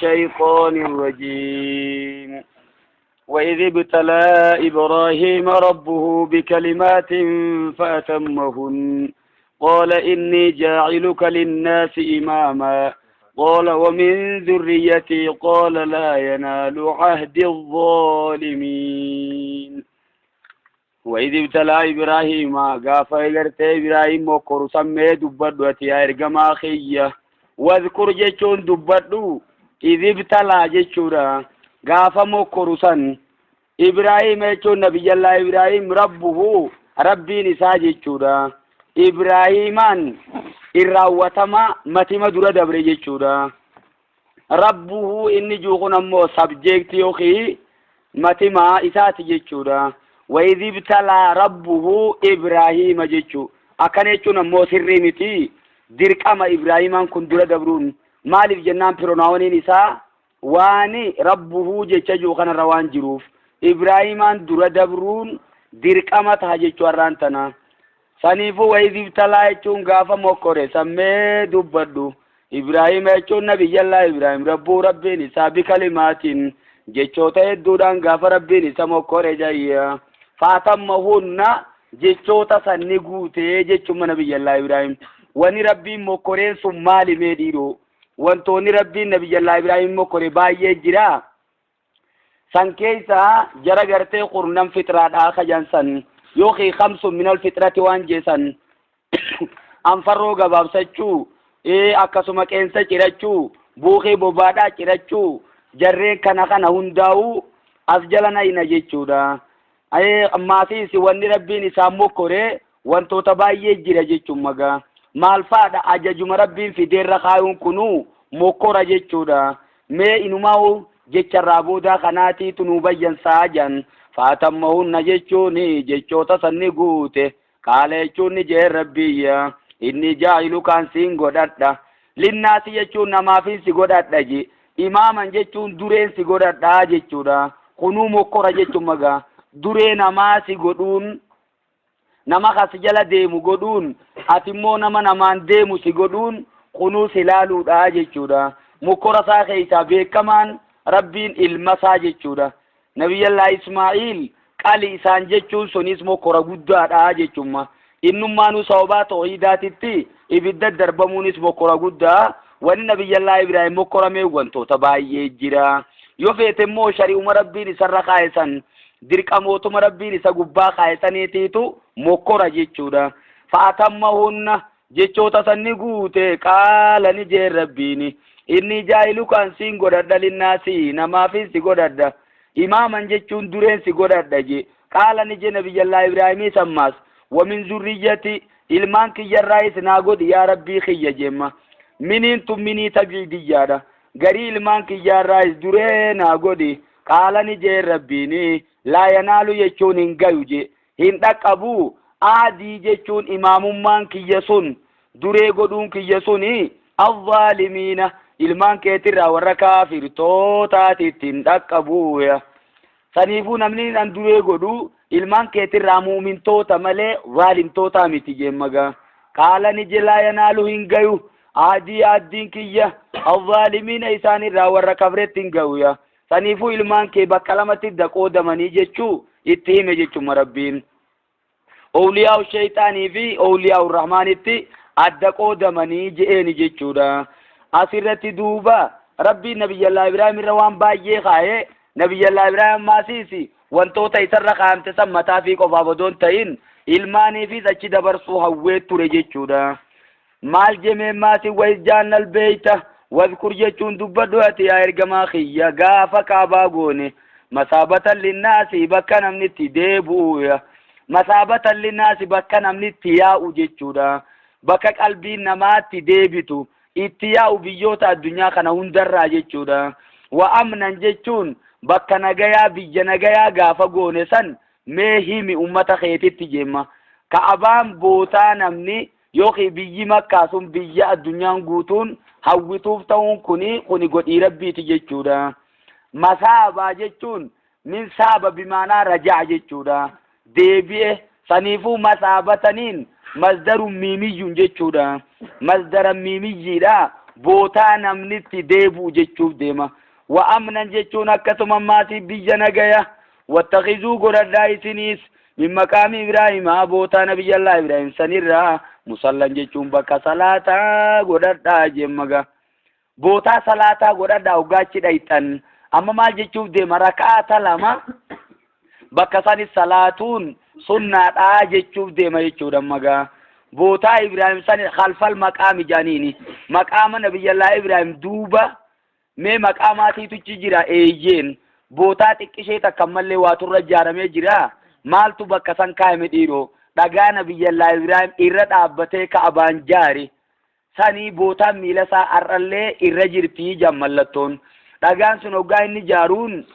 الشيطان الرجيم وإذ ابتلى إبراهيم ربه بكلمات فأتمهن قال إني جاعلك للناس إماما قال ومن ذريتي قال لا ينال عهد الظالمين وإذ ابتلى إبراهيم قاف إغرت إبراهيم وقر سمي دبدو يا إرقما خيّة واذكر جيشون دبدو إذ ابتلى جيشورا قاف مقرسا إبراهيم جيشون نبي الله إبراهيم ربه ربي نساء جيشورا إبراهيمان إراوتما متما درا دبر جيشورا ربه إني جوغنا مو سبجيكت يوخي متما إسات جيشورا وإذ ابتلى ربه إبراهيم جيشو أكنيشون مو سرمتي dirq ama Ibraahimaan kun dura dabruun maaliif jennaan pironaawaniin isaa waani rabbuhu jecha jiru kanarra waan jiruuf Ibraahimaan dura dabruun dirqama ta'a jechuu har'aan tana saniifuu wayiif talaa jechuun gaafa mokkore sammee dubbadhu Ibraahim jechuun nabiyyallaa Ibraahim rabbuu rabbiin isaa bikalimaatiin jechoota hedduudhaan gaafa rabbiin isa mokkore jayya faatamahunna jechoota sanni guutee jechuun nabiyyallaa Ibraahim wani rabbiin mokkoreen sun maali meedhiiro wantoonni rabbiin nabiyyallaa Ibraahim mokkore baay'ee jira san keessa jara gartee qurnan fitraadhaa kajansan yookiin khamsun minal fitrati waan jeesan anfarroo gabaabsachuu akkasuma qeensa cirachuu buuqii bobaadhaa cirachuu jarreen kana hundaa'uu as jala nayina jechuudha ammaasiis wanni rabbiin isaan mokkore wantoota baay'ee jira jechuun magaa maal faadha ajajuma rabbiin fideerra kaayuun kunu mokkora jechuudha mee inumaa jecharraa boodaa kanaatiitu nu bayyansaa jan faatamahunna jechuun jechoota sanni guute qaala jechuun ni jee rabbiyya inni jaa'ilu kan siin godhadha linnaasi jechuun namaafin si godhadha je imaaman jechuun dureen si godhadha jechuudha kunuu mokkora jechuun magaa duree namaa si godhuun nama kas jala deemu godhuun atimmoo nama namaan deemu si godhuun kunuu silaaluudha jechuudha mokkora isaa keessaa beekamaan rabbiin ilma isaa jechuudha nabiyyallaa Ismaa'iil qali isaan jechuun sunis mokkora guddaadha jechuudha innummaanuu sababaa tawhiidaatitti ibidda darbamuunis mokkora guddaa wanni nabiyyallaa Ibraahim mokkoramee wantoota baay'ee jira yoo feete immoo shari'uma rabbiin isarra kaayesan dirqamootuma rabbiin isa gubbaa kaayesaniitiitu mokkora jechuudha faatamahunna jechoota sanni guute qaala ni jee rabbiin inni jaa'ilu kan siin godhadha linnaasi namaafin si godhadha imaaman jechuun dureen si godhadha je qaala ni jee nabiyyallaa Ibraahimii sammaas wamin zurriyyati ilmaan kiyyarraayis naa godhi yaa rabbii kiyya jemma miniintu minii tabiidiyyaadha garii ilmaan kiyyarraayis duree naa godhi qaala ni jee rabbiin laa yanaalu jechuun hin gayu je hin dhaqqabuu aadii jechuun imaamummaan kiyya sun duree godhuun kiyya suni الظالمين ilmaan keetirraa warra kaafirtootaatitti hin dhaqqabuuya saniifuu namni an duree godhu ilmaan keetirraa muumintoota malee zaalimtoota miti jemmaga qaala ni jelaa yanaalu hin gayu aadiin kiyya الظالمين isaanirraa warra kafretti hin gayuya saniifuu ilmaan kee bakka lamatti daqoodamanii jechuu itti hime jechuun rabbiin awliyaa shayxaanii fi awliyaa rahmaanitti adda qoodamanii je'eni jechuudha asirratti duuba rabbi nabiyyallaa Ibraahim irra waan baay'ee kaaye nabiyyallaa Ibraahim maasiisi wantoota isarra kaamte sammataa fi qofaaf odoon ta'in ilmaaniifis achi dabarsuu hawwee ture jechuudha maal jemee maasi wayjaannal beeyta wadhkur jechuun dubbadhu ati yaa ergamaa kiyya gaafa kaabaa goone masaabatan linnaasi bakka namni itti deebu'uya masaabatan linnaasi bakka namni itti yaa'u jechuudha bakka qalbiin namaatti deebitu itti yaa'u biyyoota addunyaa kana hundarraa jechuudha wa amnan jechuun bakka nagayaa biyya nagayaa gaafa goone san mee himi ummata keetitti jemma ka'abaan bootaa namni yookiin biyyi makkaa sun biyya addunyaan guutuun hawwituuf ta'uun kuni godhii rabbiiti jechuudha masaabaa jechuun min saaba bimaanaa rajaa jechuudha deebi'e saniifuu masaabataniin مصدر ميمي جيتشودا مصدر ميمي جيدا bootaa namnitti deebi'u jechuuf deema. Wa amnan jechuun akkasuma maatii biyya nagaya. Wattakhizuu godhadhaa isinis min maqaami Ibraahimaa bootaa nabiyyallaa Ibraahim sanirraa musallan jechuun bakka salaataa godhadhaa jemmaga. Bootaa salaataa godhadhaa hogaachi dhayxan. Amma maal jechuuf deema rakaata lama bakka sanis salaatuun sunnaadhaa jechuuf deema jechuudha maga. Bootaa Ibraahim san khalfal maqaami jaaniini. Maqaama nabiyyallaa Ibraahim duuba mee maqaamaatiitu jira eeyyeen. Bootaa xiqqishee takka mallee waa turra ijaaramee jira. Maaltu bakka san kaa'ame dhiiroo dhagaa nabiyyallaa Ibraahim irra dhaabbatee Ka'abaan jaare. Sanii bootaan miila isaa arrallee irra jirtii jammallattoon. Dhagaan sun hoggaa inni jaaruun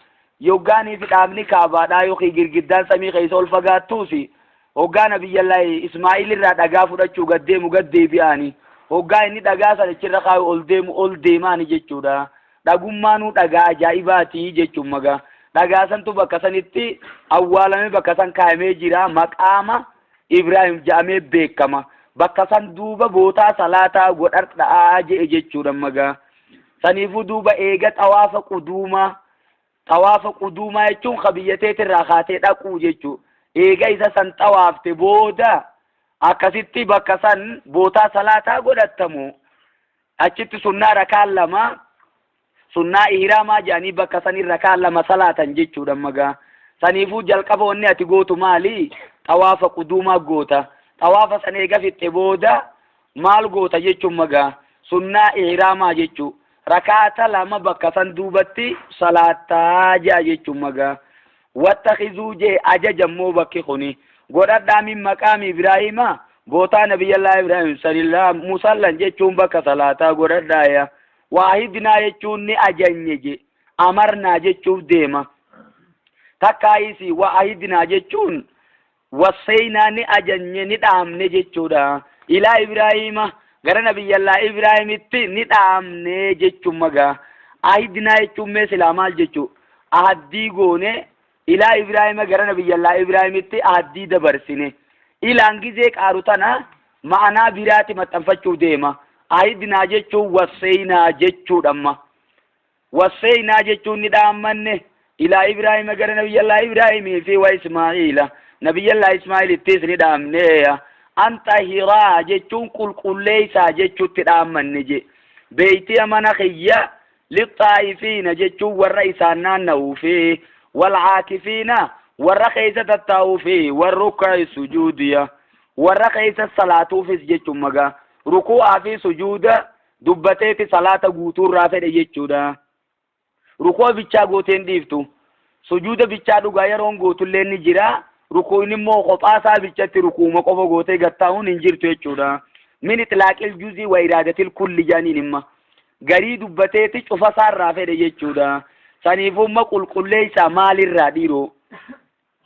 yoggaanii fi dhaabni Ka'abaadhaa yookiin girgiddaan samii keessa ol fagaattuufi hoggaa nabiyyallaa Ismaa'il irraa dhagaa fudhachuu gaddeemu gaddeebi'aani. Hoggaa inni dhagaa sana achirra kaa'u ol deemaani jechuudha. Dhagummaanuu dhagaa ajaa'ibaati jechuun maga. Dhagaa santu bakka sanitti awwaalame bakka san kaa'amee jira. Maqaama Ibraahim jedhamee beekama. Bakka san duuba bootaa salaataa godhadhaa jedhe jechuudha maga. Saniifuu duuba eega xawaafa quduumaa jechuun kabiyyateetirraa kaatee dhaquu jechuudha. Eega isa san xawaafte booda akkasitti bakka san bootaa salaataa godhatamu. Achitti sunnaa rakaan lama sunnaa ihraamaa jedhanii bakka sanirra rakaan lama salaatan jechuudha maga. Saniifuu jalqaba wanni ati gootu maali? Xawaafa quduumaa goota. Xawaafa san eega fixxe booda maal goota jechuun maga? Sunnaa ihraamaa jechuudha. Rakaata lama bakka san duubatti salaataa jechuun maga. Wattakhizuu jee ajajammoo bakki kuni godhadhaa min maqaami Ibraahimaa bootaa nabiyyallaa Ibraahim sanirraa musallan jechuun bakka salaataa godhadhaaya. Waahidnaa jechuun ni ajanye je amarnaa jechuuf deema. Takkaayisi waahidnaa jechuun wasseenaa ni ajanye ni dhaamne jechuudha. Ilaa Ibraahima gara nabiyyallaa Ibraahimitti ni dhaamne jechuun maga. Ahidnaa jechuun mee silaa maal jechuu? Ahaddii goone ilaa Ibraahima gara nabiyyallaa Ibraahimitti ahaddii dabarsine. Ilaan gizee qaaru tana ma'anaa biraati maxxanfachuuf deema. Ahidnaa jechuun wasseenaa jechuudhamma. Wasseenaa jechuun ni dhaammanne ilaa Ibraahima gara nabiyyallaa Ibraahimii fi wa Ismaa'ila. Nabiyyallaa Ismaa'ilittis ni dhaamneeya. Anta hiraa jechuun qulqulleessaa jechuutti dhaammanne je. Beeytiya mana kiyya lixxaa'ifiina jechuun warra isaan naanna'uu fi walcaakifiina warra keessa tattaa'uu fi warrukka'i sujuudiya warra keessa salaatuufis jechuun maga. Ruku'aa fi sujuuda dubbateeti salaata guutuurraa fedhe jechuudha. Ruku'a bichaa gooteen dhiiftu. Sujuuda bichaa dhugaa yeroon gootullee ni jira. Rukuun immoo qophaasaa bichatti rukuuma qofa gootee gattaa'uun hin jirtu jechuudha. Min itlaaqil juzii wa iraadatil kulli jaaniin imma. Garii dubbateeti cufasaarraa fedhe jechuudha. Saniifumma qulqulleessaa maalirraa dhiiroo?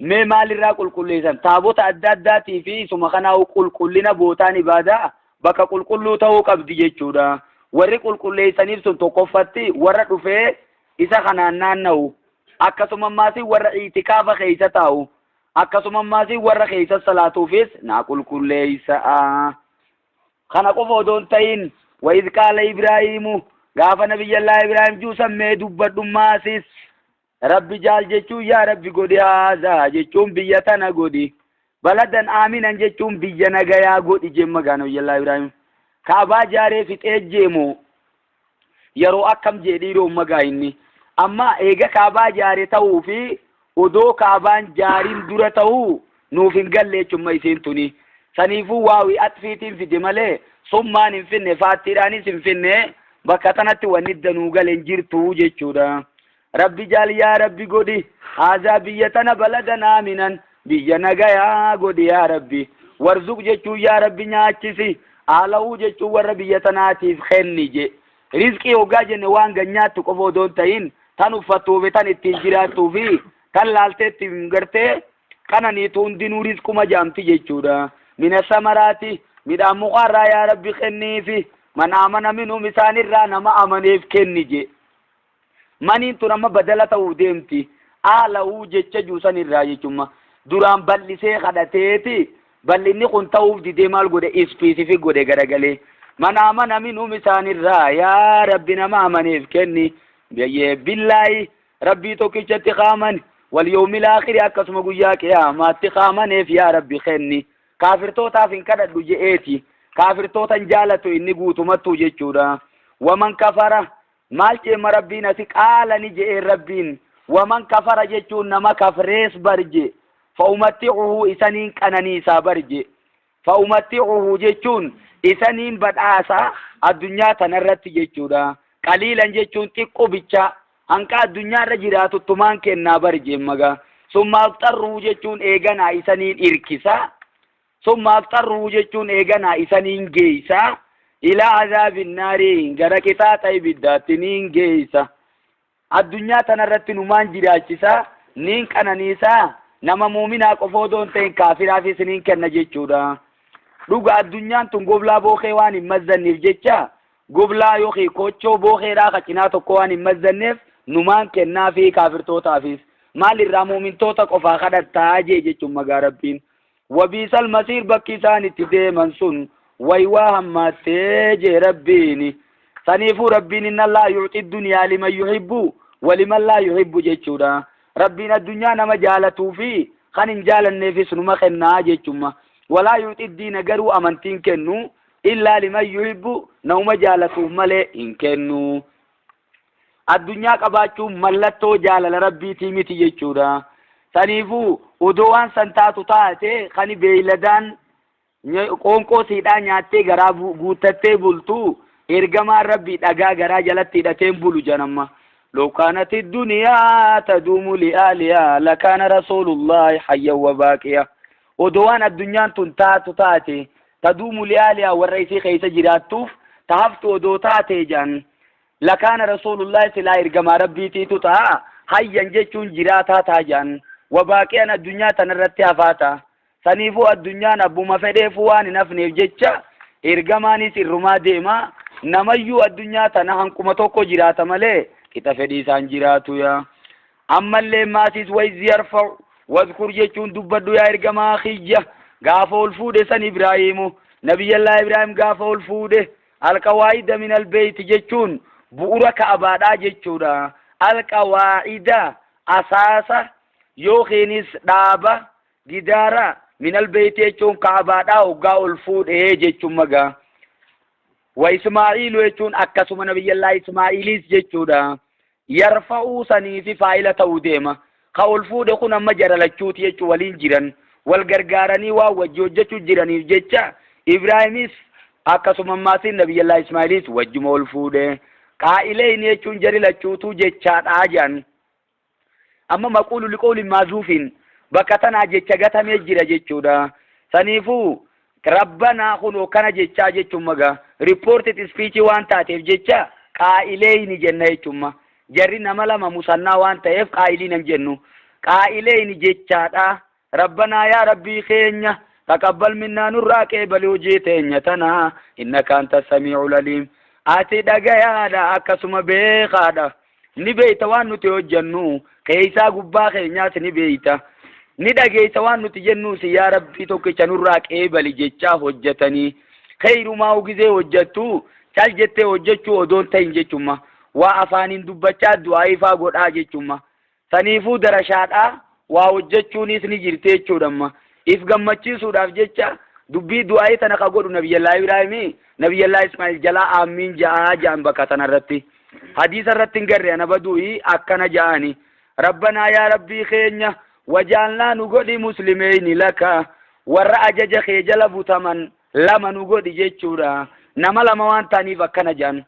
Mee maalirraa qulqulleessan? Taabota adda addaatii fi isuma kanaa qulqullina bootaan ibaadaa bakka qulqulluu ta'uu qabdi jechuudha. Warri qulqulleessaniif sun tokkoffatti warra dhufee isa kanaan naanna'u. Akkasuma maasii warra itikaafa keessa taa'u. Akkasuma maasii warra keessa salaatuufis naa qulqulleessaa. Kana qofa odoon ta'in wa idh qaala Ibraahiimu gaafa nabiyyallaa Ibraahim juusammee dubbadhummaasis rabbi jaal jechuun yaa rabbi godhi haazaa jechuun biyya tana godhi. Baladan aaminan jechuun biyya nagayaa godhi jemma gaa nabiyyallaa Ibraahim. Kaabaa jaaree fixee jeemu yeroo akkam jedhiiroo magaa inni. Amma eega kaabaa jaaree ta'uu fi odoo kaabaan jaariin dura ta'uu nuuf hin galle jechuun isiin tuni. Saniifuu waawii atfiitiin fide malee summaan hin finne faattiidhaanis hin finne bakka tanatti wanni danuu galeen jirtu jechuudha. Rabbi jaal yaa rabbi godhi haazaa biyya tana baladan aaminan biyya nagayaa godhi yaa rabbi. Warzuq jechuun yaa rabbi nyaachisi. Aala'uu jechuun warra biyya tanaatiif kenni je. Rizqii hoggaa jenne waan ganyaatti qofa odoon ta'in tan uffattuufi tan ittiin jiraattuu fi tan laalteetti hin gartee kananiitu hundinuu rizquma jaamti jechuudha. Mina samaraati midhaan mukaarraa yaa rabbi kenniifi man amana minhum isaanirraa nama amaneef kenni je. Maniin tun amma badala ta'uu deemti. Aala'uu jecha juusanirraa jechuudha. Duraan bal'isee kadhateeti bal'inni kun ta'uuf didee maal godhe ispiisifii godhe garagalee. من آمن منهم إسان الرا يا ربنا ما آمنيف كني بالله ربي توكيش اتقاما واليوم الآخر أكسم قياك يا ما اتقامنيف يا ربي خني كافر توتا فين كانت لجئتي كافر توتا جالتو إني قوتو متو جيشورا ومن كفر مالك ما ربنا قال نجئ ربين ومن كفر جيشون نما كفريس برجي فأمتعه إسانين كاننيسا برجي فأمتعه جيشون إسانين بدعاسا الدنيا تنرت جيشورا قليلا جيشون تقو بيشا أنك الدنيا رجرات التمان كنا برجي مغا ثم أفتروا جيشون إيغانا إسانين إركسا ثم أفتروا جيشون إيغانا إسانين جيسا إلى عذاب النار غرقتا تيبداتنين جيسا الدنيا تنرت نمان جراجسا نين كاننيسا نما مؤمنا قفودون تين كافرا في سنين كنا جيشورا دوغا الدنيا تون غوبلا بوخي وان مزنف جيشا غوبلا يوخي كوچو بوخي را خچنا تو كوان مزنف نمان كنا في كافر توتا فيس مال الرامو من توتا قفا خدتا جيشو مغاربين وبيس المسير بكيسان تدي منسون ويواهم ما تيجي ربيني سنيفو ربين إن الله يعطي الدنيا لمن يحب ولمن لا يحب جيشورا ربنا الدنيا نما جالتو في خان جال النفس نما خنا جيشوما ولا يعطي الدين قروا أمنتين كنو إلا لمن يحب نوم جالتو ملئ إن كنو الدنيا قباتو ملتو جال لربي تيمتي جيشورا سنيفو ودوان سنتاتو تاتي خاني بيلدان قونقو سيدا نياتي غرا غوتتي بولتو إرغما ربي دغا غرا جلتي دتين بولو جنما لو كانت الدنيا تدوم لآلها لكان رسول الله حيا وباقيا ودوان الدنيا تنتاتو تاتي تدوم لآلها والرئيسي خيس جراتوف تهفتو ودو تاتي جان لكان رسول الله سلا إرغما ربي تيتو تا حيا جيشون جراتا تاجان وباقيا الدنيا تنرتي أفاتا سنيفو الدنيا نبو مفده فوان نفنيف جيشا إرغماني سرما ديما نميو الدنيا تنهن كمتوكو جراتا ملي كتفدي سانجراتو يا أما اللي ماسيس ويز يرفع واذكر جيشون دبدو يا إرغما خيجة غافو الفود سن إبراهيمو نبي الله إبراهيم غافو الفود القواعد من البيت جيشون بؤرك أبادا جيشودا القواعد أساسا يوخينيس دابا جدارا من البيت يجون كعبادا وقاو الفود جيشون مغا وإسماعيل يجون أكسم نبي الله إسماعيليس جيشودا يرفعو سني في فايلة وديما قاو الفود يكون مجرى لجوت يجو ولين جيران والغرغارني ووجوجة جيراني جيشا إبراهيميس أكسم ماسين نبي الله إسماعيليس وجمو الفود قائلين يجون جري لجوتو جيشات آجان أما مقول لقول مازوفين بكتنا جيشا غتم يجرى جيشودا سنيفو ربنا خنو كان جيشا جيشو مغا reported speech وان تاتيف جيشا قائلين جنة يجوما جري نمالا ممسانا وان تايف قائلين جنو قائلين جيشا ربنا يا ربي خينيا تقبل منا نراك بلو جيتينيتنا إنك أنت السميع العليم آتي دقايا دا أكسم بيخادا نبيت وان نتيو جنو كيسا قبا خينيات نبيت ندقيت وان نتجنو يا ربي توكي نراك بلي جيشا حجتني خير ما وجزي وجدتو چال جته وجدتو ودون تين جيشما وافانين دبچا دعاي فاغود اجيشما سنيفو درشادا ووجدتو نيس نجرتي چودما if gammachi sudaf jecha dubbi du'ay tanaka godu nabiy allah ibrahim nabiy allah ismail jala amin jaa jaan bakatana ratti hadith ratti ngarre ana badui akkana jaani rabbana ya rabbi khenya wajalna nugodi muslimin laka warra ajaja khejala butaman lama nugodi jechura namalama wantani bakkana jaan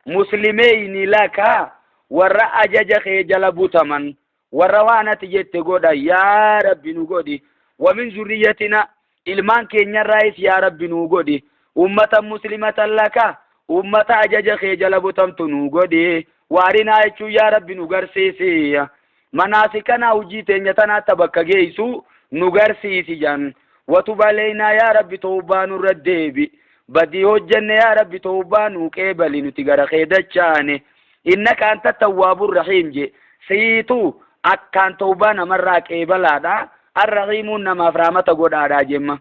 muslimin laka warra ajaja khejala butaman warra wanati jette goda ya rabbi nugodi ومن ذريتنا إلمان كينيا رئيس يا رب نوغودي أمة مسلمة لك أمة أجج خيجل بطمت نوغودي وارنا يشو يا رب نوغر سيسي مناسكنا وجيتين يتنا تبكى جيسو نوغر سيسي جان وتب علينا يا رب توبان الرديبي بدي هجن يا رب توبان وكيبلي نتغر خيدتشاني إنك أنت التواب الرحيم جي سيتو أكان توبان مراك إيبالا الرحيم نما فرامة قد آراجم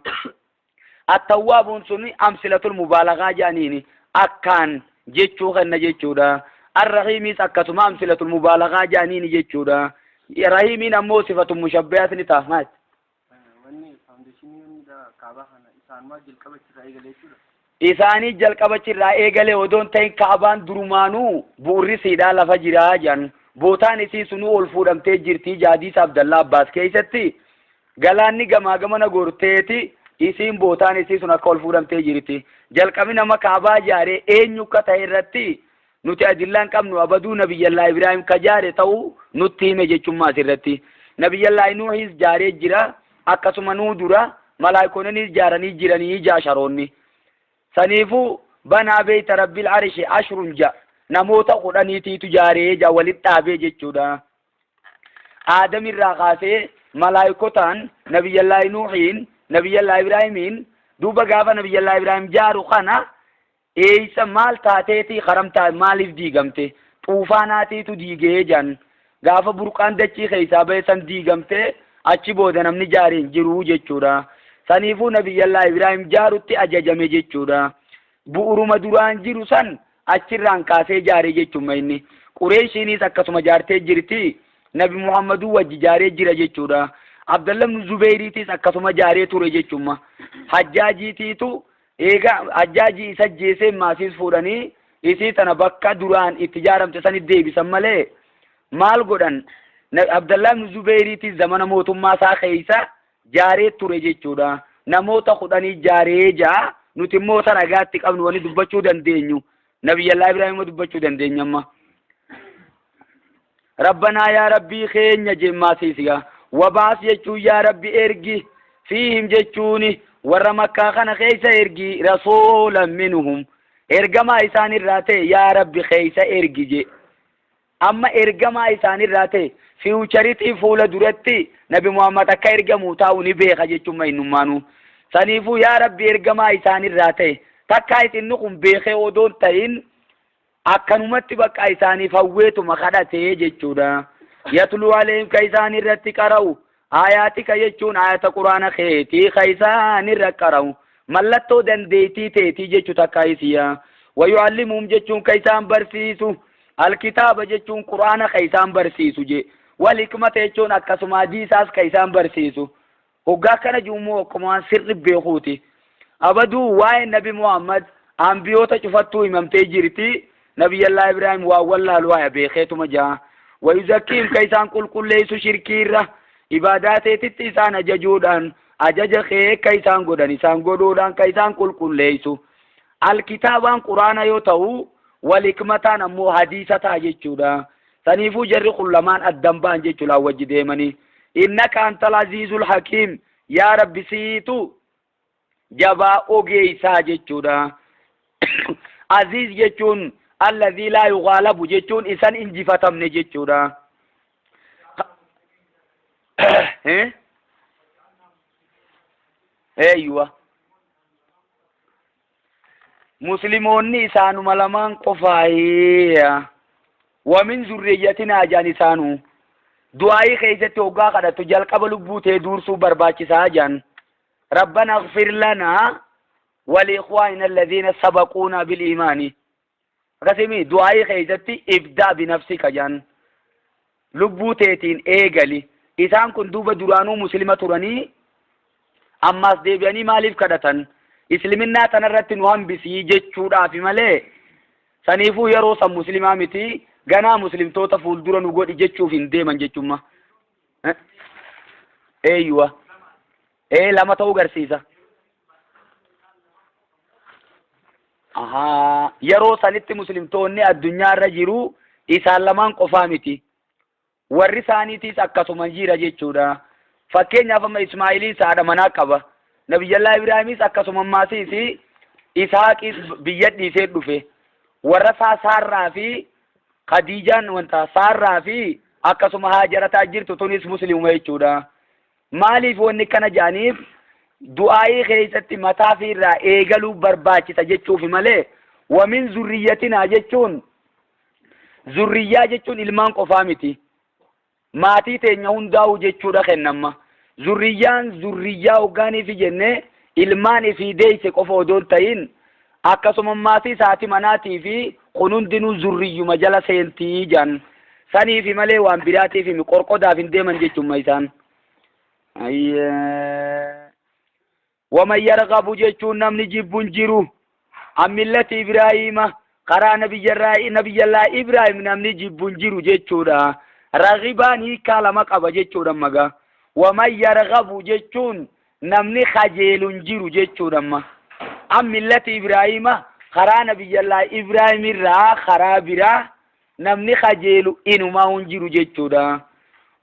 التواب سني أمثلة المبالغة جانيني أكان جيتشو خنا جيتشودا الرحيم سكتما أمثلة المبالغة جانين جيتشودا رحيم أمو صفة مشبهة نتافمات إساني جل كبتشر رأيجله ودون تين كعبان درمانو بورسيدا لفجرا جن بوتان إسي سنو الفورم تجرتي جادي عبد الله عباس كيستي galani gamana gorteeti isin bootaan isi sun akka ol fuudhamtee jirti jalqabi nama kaabaa jaare eenyu ka ta'e irratti nuti adillaan qabnu abaduu nabiyyallaa ibraahim ka jaare ta'u nutti hime jechummaa irratti nabiyyallaa nuuhis jaaree jira akkasuma nuu dura malaayikoonnis jaaranii jiranii jaasharoonni saniifu banaa beeyta rabbil arshi ashrun ja namoota 10tiitu jaaree ja walitti dhaabee jechuudha aadam irraa kaasee malaayikotaan nabiyyallaa nuuhiin nabiyyallaa ibraahiimiin duuba gaafa nabiyyallaa ibraahim jaaru kana eeysa maal taateeti qaramtaa maaliif diigamte xuufaanaatiitu diigee jan gaafa burqaan dachii keessaa ba'e san diigamte achi booda namni jaareen jiru jechuudha saniifuu nabiyyallaa ibraahim jaarutti ajajame jechuudha bu'uruma duraan jiru san achirraan kaasee jaaree jechuudha inni qureeshiinis akkasuma jaartee jirti nabi muhammadu wajji jaaree jira jechuudha abdallah ibn zubayriitis akkasuma jaaree ture jechuudha hajjaajiitiitu eega hajjaaji isa jeesee maasiis fuudhanii isii tana bakka duraan itti jaaramte san deebisan malee maal godhan abdallah ibn zubayriitis zamana mootummaa isaa keessa jaaree ture jechuudha namoota 10 jaaree jaa nuti immoo sanagaatti qabnu wani dubbachuu dandeenyu nabiyyallaa ibraahim dubbachuu dandeenya amma ربنا يا ربي خين جمع سيسيا وباس يجو يا ربي ارجي فيهم جتوني ورمكا خنا خيسا ارجي رسولا منهم ارجما إسان الراتي يا ربي خيسا ارجي جي أما ارجما إسان الراتي في وشريتي فولا درتي نبي محمد أكا ارجمو تاوني بيخا جتو ما إنمانو سنيفو يا ربي ارجما إسان الراتي تكايت إنكم بيخي ودون تاين akkanumatti bakka isaanii fawweetuma kadhatee jechuudha yatlu alayhim ka isaan irratti qara'u ayatika jechuun ayata quraana keetii ka isaan irra qara'u mallattoo dandeetii teetii jechuu takka isiya wayuallimuhum jechuun ka isaan barsiisu alkitaaba jechuun quraana ka isaan barsiisu je wal hikmata jechuun akkasuma hadiisaas ka isaan barsiisu hoggaa kana juumoo akkuma sirri beekuuti abaduu waa'ee nabi muhammad ambiyoota cufattuu himamtee jirti نبي الله إبراهيم والله الوايا بخيت مجا ويزكيم كيسان كل ليس شركيرة عبادات تتسان أججودان أجج خير كيسان قدان إسان قدودان كيسان كل ليس الكتابان قرآن يوتو والحكمتان أمو حديثة جيشودا سنيفو جر خلمان الدنبان جيشولا وجديمني إنك أنت العزيز الحكيم يا رب سيتو جبا أوغيسا جيشودا عزيز جيشون الذي لا يغالب جتون إنسان إنجفتم نجتورا أيوة مسلمون إنسان ملمان قفاهي ومن ذريتنا جان إنسانو دعائي خيزة توقع قد تجال قبل بوته دورسو برباكي ساجان ربنا اغفر لنا ولإخواننا الذين سبقونا بالإيمان قسمي دعائي خيزتي ابدأ بنفسك جان لبوتيتين ايغالي إسان كن دوبا درانو مسلمة تراني أماس ديبياني ماليف كدتن إسلامنا تنرت نوهم بسي جتشورا في مالي سنيفو يروسا مسلمة متي غنا مسلم توتا فول درانو قد جتشو فين ديما جتشو ما ايوه ايه لما توقر سيسا aha yeroo sanitti muslimtoonni addunyaarra jiru isaan lamaan qofaa miti warri isaaniitiis akkasuma jira jechuudha fakkeenyaaf amma ismaa'ilii haadha manaa qaba nabiyyallaa ibraahimis akkasuma maasiisi isaaqis biyya dhiisee dhufe warra saarraa fi khadiijaan wanta saarraa fi akkasuma haajarataa jirtu tunis muslimuma jechuudha maaliif wanni kana jaaniif du'aa'ii keessatti mataa fi irraa eegaluu barbaachisa jechuufi malee wamin zurriyyatinaa jechuun zurriyyaa jechuun ilmaan qofaa miti maatii teenya hundaa'u jechuudha kennamma zurriyyaan zurriyyaa hoggaanii fi jenne ilmaan ifii deeyse qofa odoon ta'in akkasuma maatii isaati manaatii fi hundinuu zurriyyuma jala seentii jan sanii fi malee waan biraatii fi qorqodaaf hin deeman jechuun isaan. waman yarghabu jechuun namni jibbuun jiru an millati Ibraahiima karaa nabiyyallaa Ibraahim namni jibbuun jiru jechuudha. Ragibaan hiikaa lama qaba jechuudha maga. waman yarghabu jechuun namni kajeelun jiru jechuudha amma. an millati Ibraahiima karaa nabiyyallaa Ibraahim irraa karaa biraa namni kajeelu inumaa hun jiru jechuudha.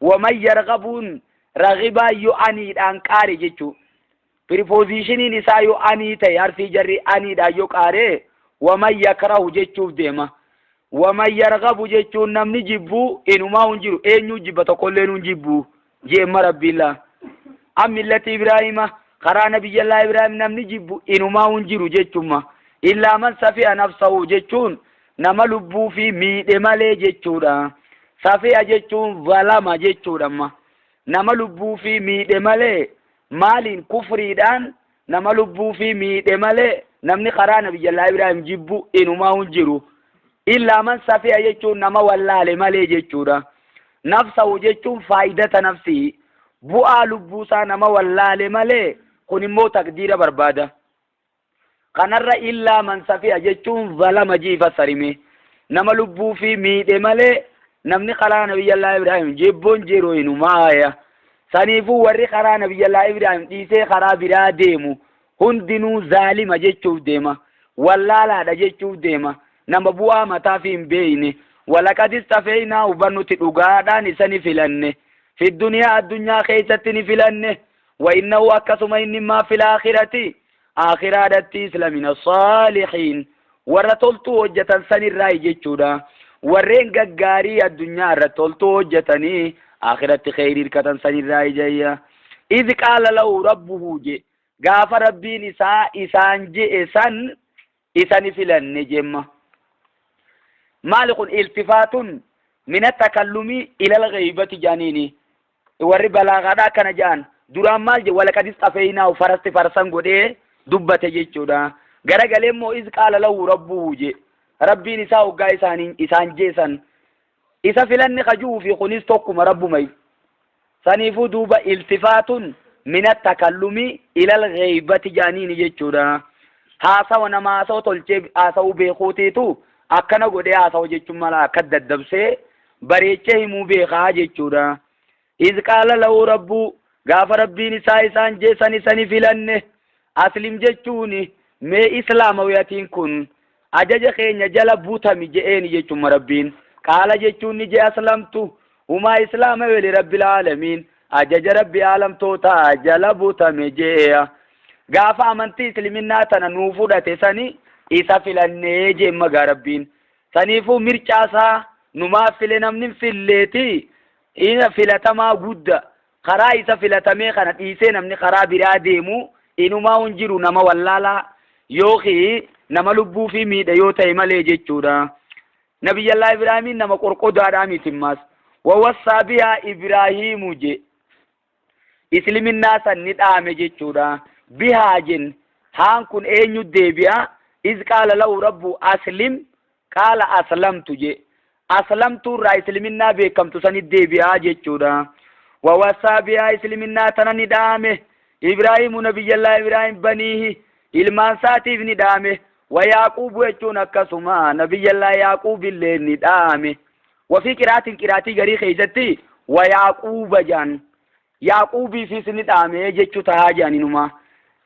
waman yarghabuun ragibaa yoo aniidhaan qaare jechuudha. Prepositionin isaa yoo anii ta'e harfi jarri aniidhaan yoo qaare waman yakrahu jechuuf deema. waman yarghabu jechuun namni jibbu inumaa hun jiru eenyu jibba tokkolleen hun jibbu jeemma rabbiillah. an millati Ibraahiima karaa nabiyyallaa Ibraahim namni jibbu inumaa hun jiru jechuma. illaa man safi'a nafsahu jechuun nama lubbuu fi miidhe malee jechuudha. safi'a jechuun zalama jechuudha amma. nama lubbuu fi miidhe malee maaliin kufriidhaan nama lubbuu fi miidhe malee namni karaa nabiyyallaa Ibraahim jibbu inumaa hun jiru. illaa man safi'a jechuun nama wallaale malee jechuudha. nafsahu jechuun faayidata nafsii bu'aa lubbuusaa nama wallaale malee kun immoo takdiira barbaada. kanarra illaa man safi'a jechuun zalama jiifa sarime nama lubbuu fi miidhe malee namni karaa nabiyyallaa Ibraahim jibbuun jiru inumaaya. saniifuu warri karaa nabiyyallaa Ibraahim dhiisee karaa biraa deemu hundinuu zaalima jechuuf deema. wallaalaadha jechuuf deema. nama bu'aa mataa fi hin beeyne. walaqad istafeynaa hubannuti dhugaadhaan isa ni filanne. fi duniyaa addunyaa keessatti ni filanne. wa innahu akkasuma inni maa fil aakhirati aakhiraadhattis lamina saalihiin warra toltuu hojjetan sanirraa jechuudha. warreen gaggaarii addunyaa irratti toltuu hojjetanii akhiratti khayrii hirkatan sanirraa ijayya. idh qaala lahu rabbuhu je gaafa rabbiin isaa isaan je'e san isani filanne jemma. maali kun iltifaatun min attakallumi ila alghaybati jaaniini. warri balaagaadhaa akkana jedhan duraan maal je walaqad istafeynaa farasti farsan godhee dubbate jechuudha. garagalee immoo idh qaala lahu rabbuhu je rabbiin isaa hoggaa isaan jeesan isa filanni kajuu fi kunis tokkuma rabbumay. saniifuu duuba iltifaatun min attakallumi ila alghaybati jaaniini jechuudha. haasawa nama haasawa tolchee haasawuu beekuutiitu akkana godhee haasawa jechuun mala akka daddabsee bareechee himuu beekaa jechuudha. idh qaala lahu rabbu gaafa rabbiin isaa isaan jeesan isani filanne. aslim jechuun mee islaamawiyatiin kun ajaja keenya jala butami je'eeni jechuun rabbiin. qaala jechuun ni je aslamtu humaa islaama weli rabbil aalamiin ajaja rabbi aalamtoota jala butame je'eya. gaafa amantii isliminnaa tana nuu fudhate sani isa filannee jeemma gaa rabbiin. saniifuu mircaasaa numaa file namni filleeti ina filatamaa gudda. karaa isa filatamee kana dhiisee namni karaa biraa deemu inumaa hun jiru nama wallaalaa yooki nama lubbuu fi miidhe yoo ta'e malee jechuudha. nabiyyallaa Ibraahimin nama qorqodaadhaa mitimmaas. wawassaa bihaa Ibraahimu je isliminnaa san ni dhaame jechuudha. bihaa jen haan kun eenyu deebi'a. iz qaala lahu rabbu aslim qaala aslamtu je aslamtu irraa isliminnaa beekamtu sanit deebi'aa jechuudha. wawassaa bihaa isliminnaa tana ni dhaame Ibraahimu nabiyyallaa Ibraahim baniihi ilmaan saatiif ni dhaame. wa yaaquubu jechuun akkasuma nabiyyallaa yaaquub illee ni dhaame. wafii qiraatii garii keessatti wa yaaquuba jaan yaaquubiifis ni dhaame jechuu tahaa jaaninuma.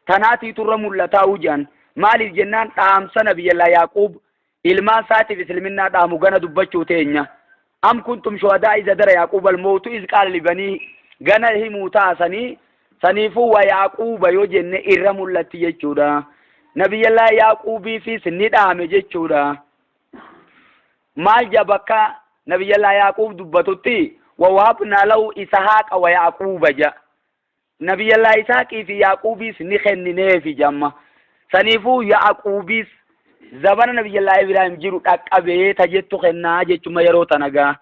tanaatii turra mul'ataa'u jaan maaliif jennaan dhaamsa nabiyyallaa yaaquub ilmaan saatiif isliminnaa dhaamu gana dubbachuu teenya. am kuntum shuhadaa iza dara yaaquub almootu iz qaala libanii gana himuu taasanii saniifuu wa yaaquuba yoo jenne irra mul'atti jechuudha. nabiyyallaa yaaquubiifis ni dhaame jechuudha. maal ja bakka nabiyyallaa yaaquub dubbatutti wa wahabnaa lahu isahaaqa wa yaaquuba ja nabiyyallaa isaaqii fi yaaquubis ni kennineefi jamma. saniifuu yaaquubis zabana nabiyyallaa Ibraahim jiru dhaqqabee tajettu kennaa jechuma yeroo tanagaa.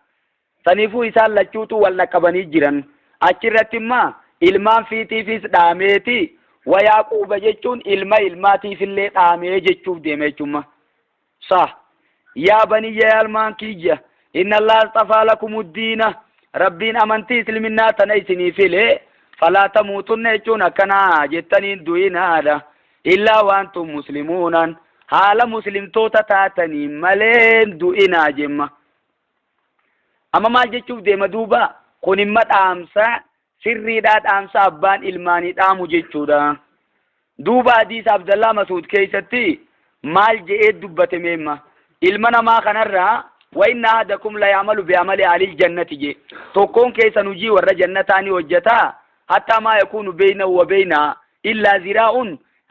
saniifuu isaan lachuutu wal dhaqqabanii jiran. achirratti immaa ilmaan fiitiifis dhaameeti ويعقوب جتون الماتي في الليل آمي جتوف ديميتما صح يا بني يا المانكيجة إن الله اصطفى لكم الدين ربين أمنتي سلمنا تنيسني في ليه فلا تموتن يجون كنا جتنين دوين هذا إلا وأنتم مسلمون حال مسلم توتا تاتني ملين دوئنا جمّا أما ما جتشوف دي مدوبة قنمت آمسا سري دات آمسا أبان إلماني تامو جتشودا دوبا حديث عبد الله مسعود كيستي مال جئت دبة ميمة إلمنا ما خنرها وإن أحدكم لا يعمل بعمل أهل الجنة جي تكون كيسا نجي ور جنتاني وجتا حتى ما يكون بينه وبينها إلا ذراع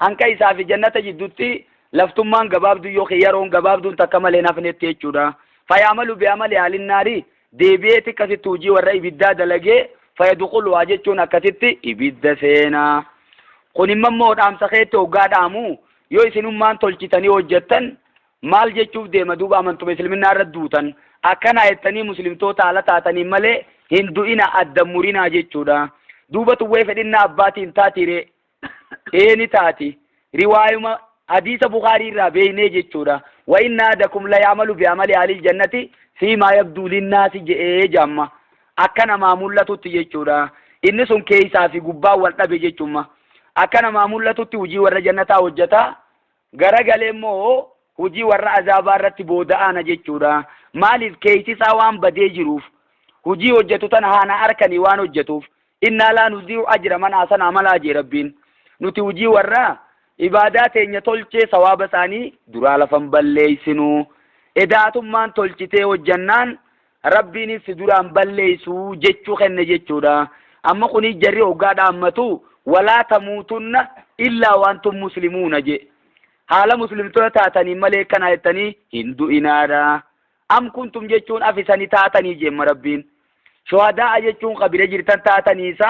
أن كيسا في جنة جدتي لفتمان قباب دو يخيرون قباب دون تكمل نفنت تيجودا فيعمل بعمل أهل النار deebi'eeti akkasitti hojii warra ibiddaa dalagee fayyadukuluwaa jechuun akkasitti ibidda seenaa. Kun immoo dhaamsa keetti hoggaa dhaamu yoo isinummaan tolchitanii hojjettan maal jechuuf deema duuba amantume islaaminaa irra duutan akkana jettanii muslimtoota haala taatanii malee hin du'ina adda murinaa jechuudha. Duuba tuwwee fedhinnaa abbaatiin taatire eeni taati riwaayuma hadiisa Bukaarii irraa beeynee jechuudha. Wa inna ahadakum la ya'malu bi'amali ahlil jannati فيما يبدو للناس جامع أكنا معمولة تيجورا إن سون كيسا في جبا والتبي جتوما أكنا معمولة توجي ورا جنة وجتا غرقل مو وجي ورا عذابارة بودا أنا جتورا مال الكيسي سوام بدي جروف وجي وجتو تنهانا أركني وان وجتوف إنا لا نضيع أجر من أحسن عمل أجر ربين نتي وجي ورا عبادات ينتولچه ثواب ثاني درال فنبليسنو إداتمان تولچته وجنان ربيني سدوران بليسو جچو خن جچودا أما خني جري وقاد أمتو ولا تموتن إلا وأنتم مسلمون جي حالا مسلمتو تاتني ملكنا يتني هندو إنارا أم كنتم جچون أفساني تاتني جيم ربين شهداء جچون خبير جرتن تاتني سا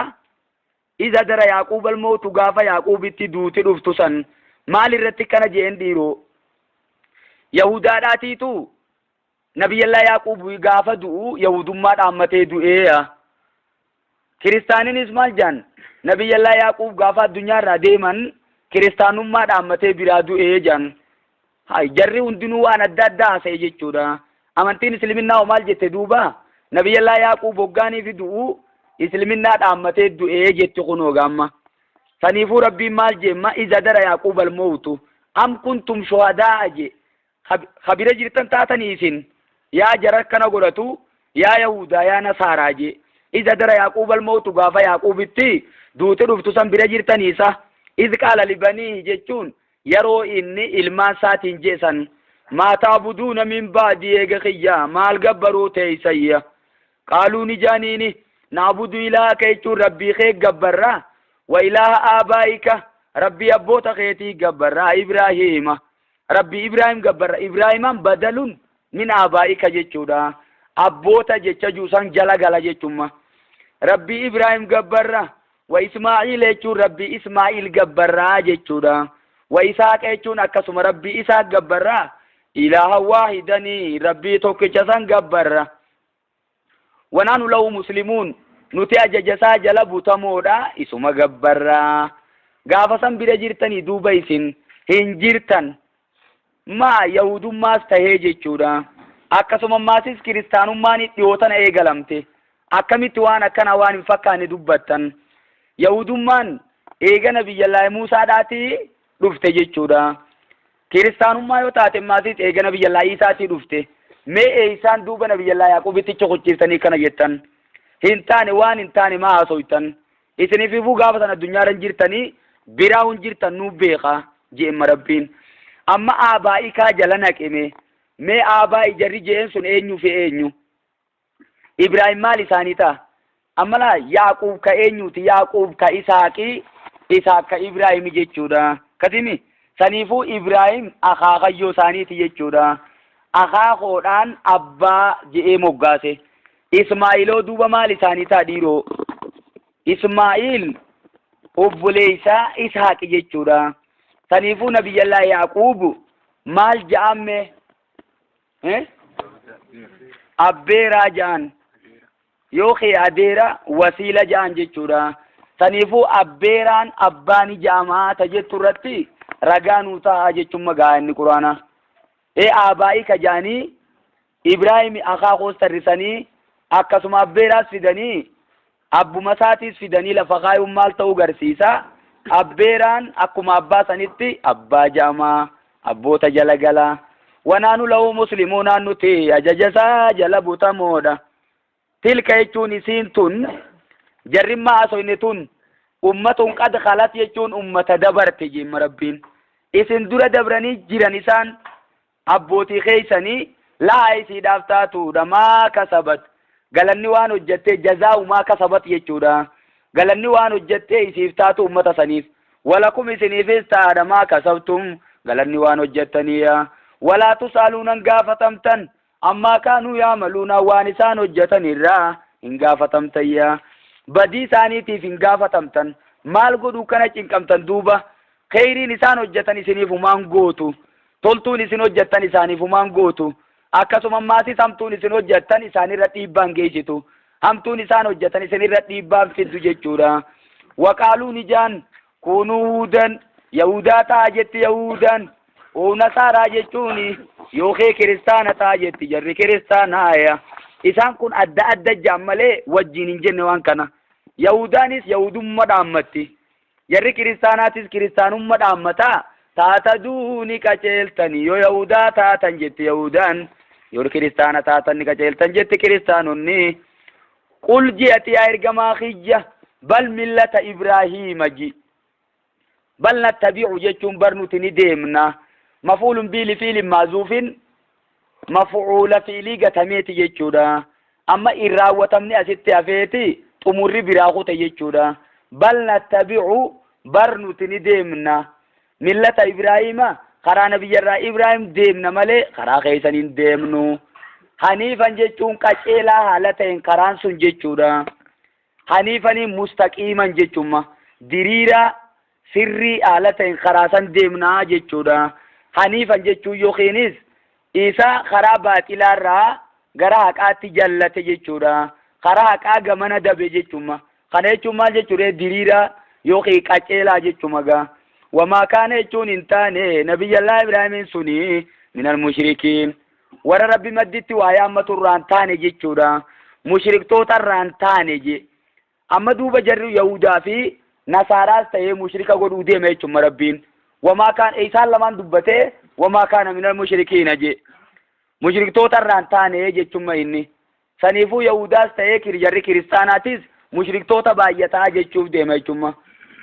إذا در يعقوب الموت غافا يعقوب تدوتي رفتسن مال الرتكنا جين ديرو يهودا داتيتو نبي الله يعقوب غافا دو يهود ما دامته دو كريستيانين اسمال جان نبي الله يعقوب غافا الدنيا راديمن كريستيانو ما دامته برادو جان هاي جري وندنو انا دادا سيجچودا امانتين اسلامنا ومال جت دوبا نبي الله يعقوب وغاني في دو اسلامنا دامته دو جت خنو غاما فنيفو ربي مال جما اذا در يعقوب الموت ام كنتم شهداء جي خبير جرتن تاتني سن يا جركنا غلطو يا يهودا يا نصارى جي إذا در يعقوب الموت غافا يعقوب تي دوت رفتو سن بير جرتني سا إذ قال لبني جچون يرو إني إلما ساتين جيسن ما تعبدون من بعد يغخيا مال غبرو تيسيا قالوا نجانيني نعبد إلهك يچون ربي خيك غبرا وإله آبائك ربي أبوتا خيتي غبرا إبراهيم ربي إبراهيم غبرا إبراهيم بدل من آبائك جچودا أبوتا جچا جوسان جلا غلا جچوما ربي إبراهيم غبرا وإسماعيل يچون ربي إسماعيل غبرا جچودا وإسحاق يچون أكسم ربي إسحاق غبرا إله واحدني ربي توكچسان غبرا ونحن له مسلمون نتي أججسا جلا بوتامودا إسما غبرا غافسان بير جرتني دوبايسين هنجرتن ما يهودم ما استهيج جودا أكسم ماسيس كريستانو ماني يوتن إيجالمتي أكمل توان أكنا وان فكاني دبتن يهودم مان إيجا نبي الله موسى داتي رفته جودا كريستانو ما يوتاتي ماسيس إيجا نبي الله إيسا تي رفته مي إيسان دوبا نبي الله يعقوب تيجو كتيرتني كنا جتن هنتاني وان هنتاني ما هسويتن إثني في فوقا الدنيا رنجرتني براون جرتن نوبيخا جيم ربين أما آبائي كاجلنك إمي مي آبائي جري جينسون إنيو في إنيو إبراهيم مالي ثانيتا أما لا يعقوب كإنيو تي يعقوب كإساقي إساق كإبراهيم جيتشودا كتمي سنيفو إبراهيم أخا خيو ثانيتي جيتشودا أخا خوران أبا جئي مقاسي إسماعيلو دوبا مالي ثانيتا ديرو إسماعيل أبوليسا إسحاق جيتشودا سنيفو نبي الله يعقوب مال جامه أبيرا جان يوخي أديرا وسيلة جان جيشورا saniifuu abbeeraan abbaani jaamaa tajettu irratti ragaanuu ta'a jechuun magaa inni quraana aabaa'ii kajaanii Ibraahim akaakoo sarrisanii akkasuma abbeeraas fidanii abbuma isaatis fidanii lafa kaayuun maal ta'uu garsiisa abbeeraan akkuma abbaa sanitti abbaa jaamaa abboota jala galaa wanaanu lahu muslimuunaan nuti ajajasaa jala butamoodha tilka jechuun isiin tun jarrimmaa asoyne tun ummatun qad khalat jechuun ummata dabarte jemma rabbiin isin dura dabranii jiran isaan abbootii keeysanii laa isiidhaaf taatuudha maa kasabat galanni waan hojjette jazaa'u maa kasabat jechuudha galanni waan hojjette isiif taatu ummata saniif walakum isiniifis taadha maa kasabtum galanni waan hojjettaniya walaa tusaaluunan gaafatamtan ammaa kaanuu yaamaluuna waan isaan hojjetan irraa hin gaafatamtayya badii isaaniitiif hin gaafatamtan maal godhuu kana cinqamtan duuba kheyriin isaan hojjetan isiniif humaan gootu toltuun isin hojjettan isaaniif humaan gootu akkasuma maasis hamtuun isin hojjettan isaanirra dhiibbaan geessitu hamtuun isaan hojjetan isinirra dhiibbaan fiddu jechuudha waqaaluu nijaan kunuu huudan yahudaa ta'a jetti yahudan nasaaraa jechuun yookiin kiristaana ta'a jetti jarri kiristaanaaya isaan kun adda adda jaan malee wajjin hin jenne waan kana yahudaanis yahudummaa dhaammatti jarri kiristaanaatis kiristaanummaa dhaammataa taataduu ni qaceeltani yoo yahudaa taatan jetti yahudaan yoo kiristaana taatan ni qaceeltan jetti kiristaanonni qul ji'ati yaa ergamaa kiyya bal millata ibraahiima ji bal nattabi'u jechuun barnuti ni deemna مفعول به لفعل معذوف مفعول فعلي غتميتي جچودا اما اراوتمني اسيت افيتي طمر براخوت جچودا بل نتبع برنت ندمنا ملة ابراهيم خرا نبي ابراهيم ديمنا ملي خرا خيسنين ديمنو حنيفا جچون قچيلا حالتين قران سن جچودا حنيفني مستقيما جچوما ديريرا سري حالتين خراسن ديمنا جچودا حنيفا جچو يوخينيس إيسا خرابات إلى الرا غراقات جلت جچودا خراقا غمنا دبه جچوما خنيچوما جچوري ديريرا يوخي قچيلا جچومغا وما كان يچون انتاني نبي الله إبراهيم سني من المشركين ور ربي مدت وآيامة الرانتاني جچودا مشرك توتا الرانتاني جي اما دوبا جر يهودا في نصاراس تهي مشركا قدو دي ميچوم ربين وما كان إيسان لمن دبته وما كان من المشركين جي مشرك توتر رانتاني جي چما إني سنيفو يهوداس تهيكر جري كريستاناتيز مشرك توتا بايتا جي چوف دي ما چما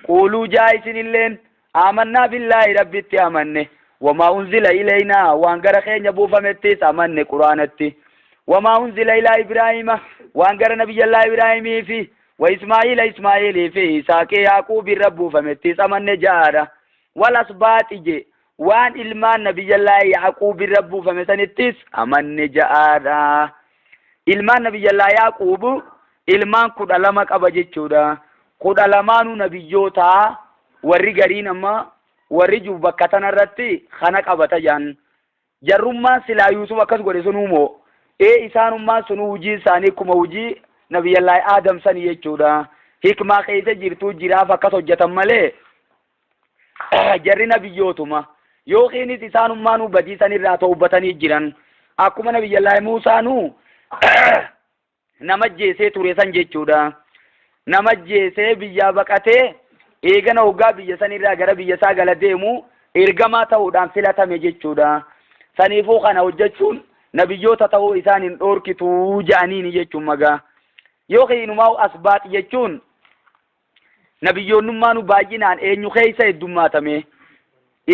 قولوا جايسين اللين آمنا بالله ربتي آمنه وما أنزل إلينا وانقر خين يبوفا متيس آمنه قرآنتي وما أنزل إلى إبراهيم وانقر نبي الله إبراهيم فيه وإسماعيل إسماعيل فيه ساكي يعقوب الرب فمتيس آمنه جارة والأسباط جي وان إلمان نبي الله يعقوب الرب فمسانتيس أمن جارة إلمان نبي الله يعقوب إلمان قد ألمك أبجيشودا قد ألمانو نبي جوتا ورّي أما ورّي جو بكتنا رتي خانك أبتجان جرّما سلا يوسف أكس قد سنومو إسان ما سنو وجي ساني كما وجي نبي الله آدم ساني يجودا حكما خيسة جرتو جرافة كسو جتمالي jarri nabiyyootuma yookiinis isaanummaanuu badiisan irraa ta'ubbatanii jiran akkuma nabiyyallaahi Muusaanuu nama jeesee ture san jechuudha nama jeesee biyyaa baqatee eegana hoggaa biyya san irraa gara biyya isaa gala deemu ergamaa ta'uudhaan filatame jechuudha saniifuu kana hojjechuun nabiyyoota ta'uu isaan hin dhoorkituu ja'aniini jechuun magaa yookiinumaa asbaat jechuun nabiyyoonnummaanu baay'inaan eenyu keessa heddummaatame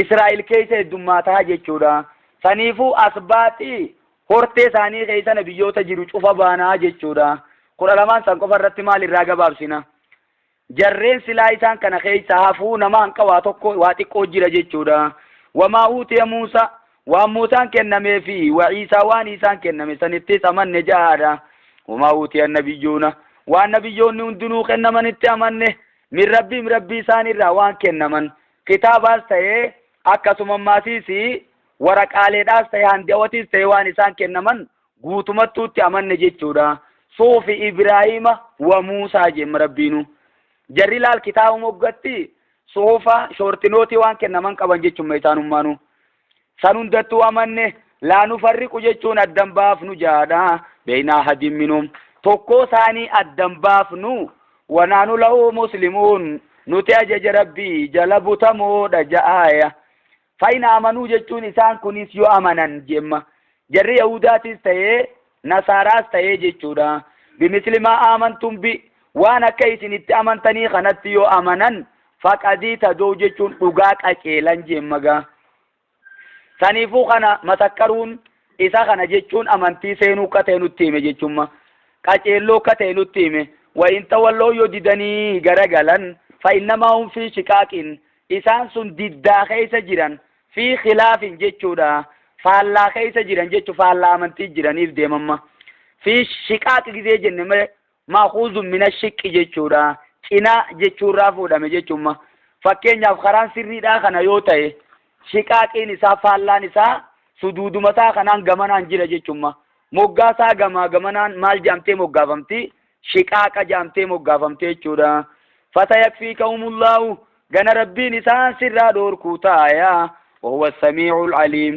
Israa'el keessa heddummaata jechuudha saniifuu asbaatii hortee isaanii keessa nabiyyoota jiru cufa baanaa jechuudha 12 san qofa irratti maal irraa gabaabsina jarreen silaa isaan kana keessa hafuu nama hanqawaa tokko waa xiqqoo jira jechuudha wamaa uutiya Muusaa waan Muusaan kennamee fi wa Iisaa waan isaan kenname sanittis amanne jahaadha wamaa uutiya nabiyyoona waan nabiyyoonni hundinuu kennamanitti amanne min rabbii isaan irraa waan kennaman kitaabaas ta'ee akkasuma maasiisi waraqaaleedhaas ta'ee handawatis ta'ee waan isaan kennaman guutumattuutti amanne jechuudha suufi Ibraahima wa Muusaa jemme rabbiinu jarri laal kitaaba moggatti soofa shortinooti waan kennaman qaban jechuun isaanummaanu san hundattuu amanne laa nufarriqu jechuun addan baafnu jaadha beynaa hadin minum tokko isaanii addan baafnu wanaanu lahu muslimuun nuti ajaja rabbii jala butamoodha ja'aaya fayna amanuu jechuun isaan kunis yoo amanan jemma jarri yahudaatis ta'ee nasaaraas ta'ee jechuudha bimislimaa amantum bi waan akka isinitti amantanii kanatti yoo amanan faqadii tadoo jechuun dhugaa qaceelan jemmaga saniifuu kana matakkaruun isa kana jechuun amantii seenuu katee nutti hime jechuun qaceelloo katee nutti hime وإن تولوا يددني غرغلن فإنما هم في شقاق إسان سن ددا خيس جيران في خلاف جيتشودا فالله خيس جيران جيتشو فالله أمنتي جيران إفديمما في شقاق جزي جنة مأخوذ من الشق جيتشودا إنا جيتشورا فودا مجيتشوما فكين يفخران سري دا خنا يوتاي شقاق نسا فالله نسا سدود متا خنان غمنان جيرا جيتشوما موغاسا غمنان مال جامتي موغافمتي شقاق جامتي موغافمتي جودا فتيكفيكهم الله غن ربي نسان سر دور كوتايا وهو السميع العليم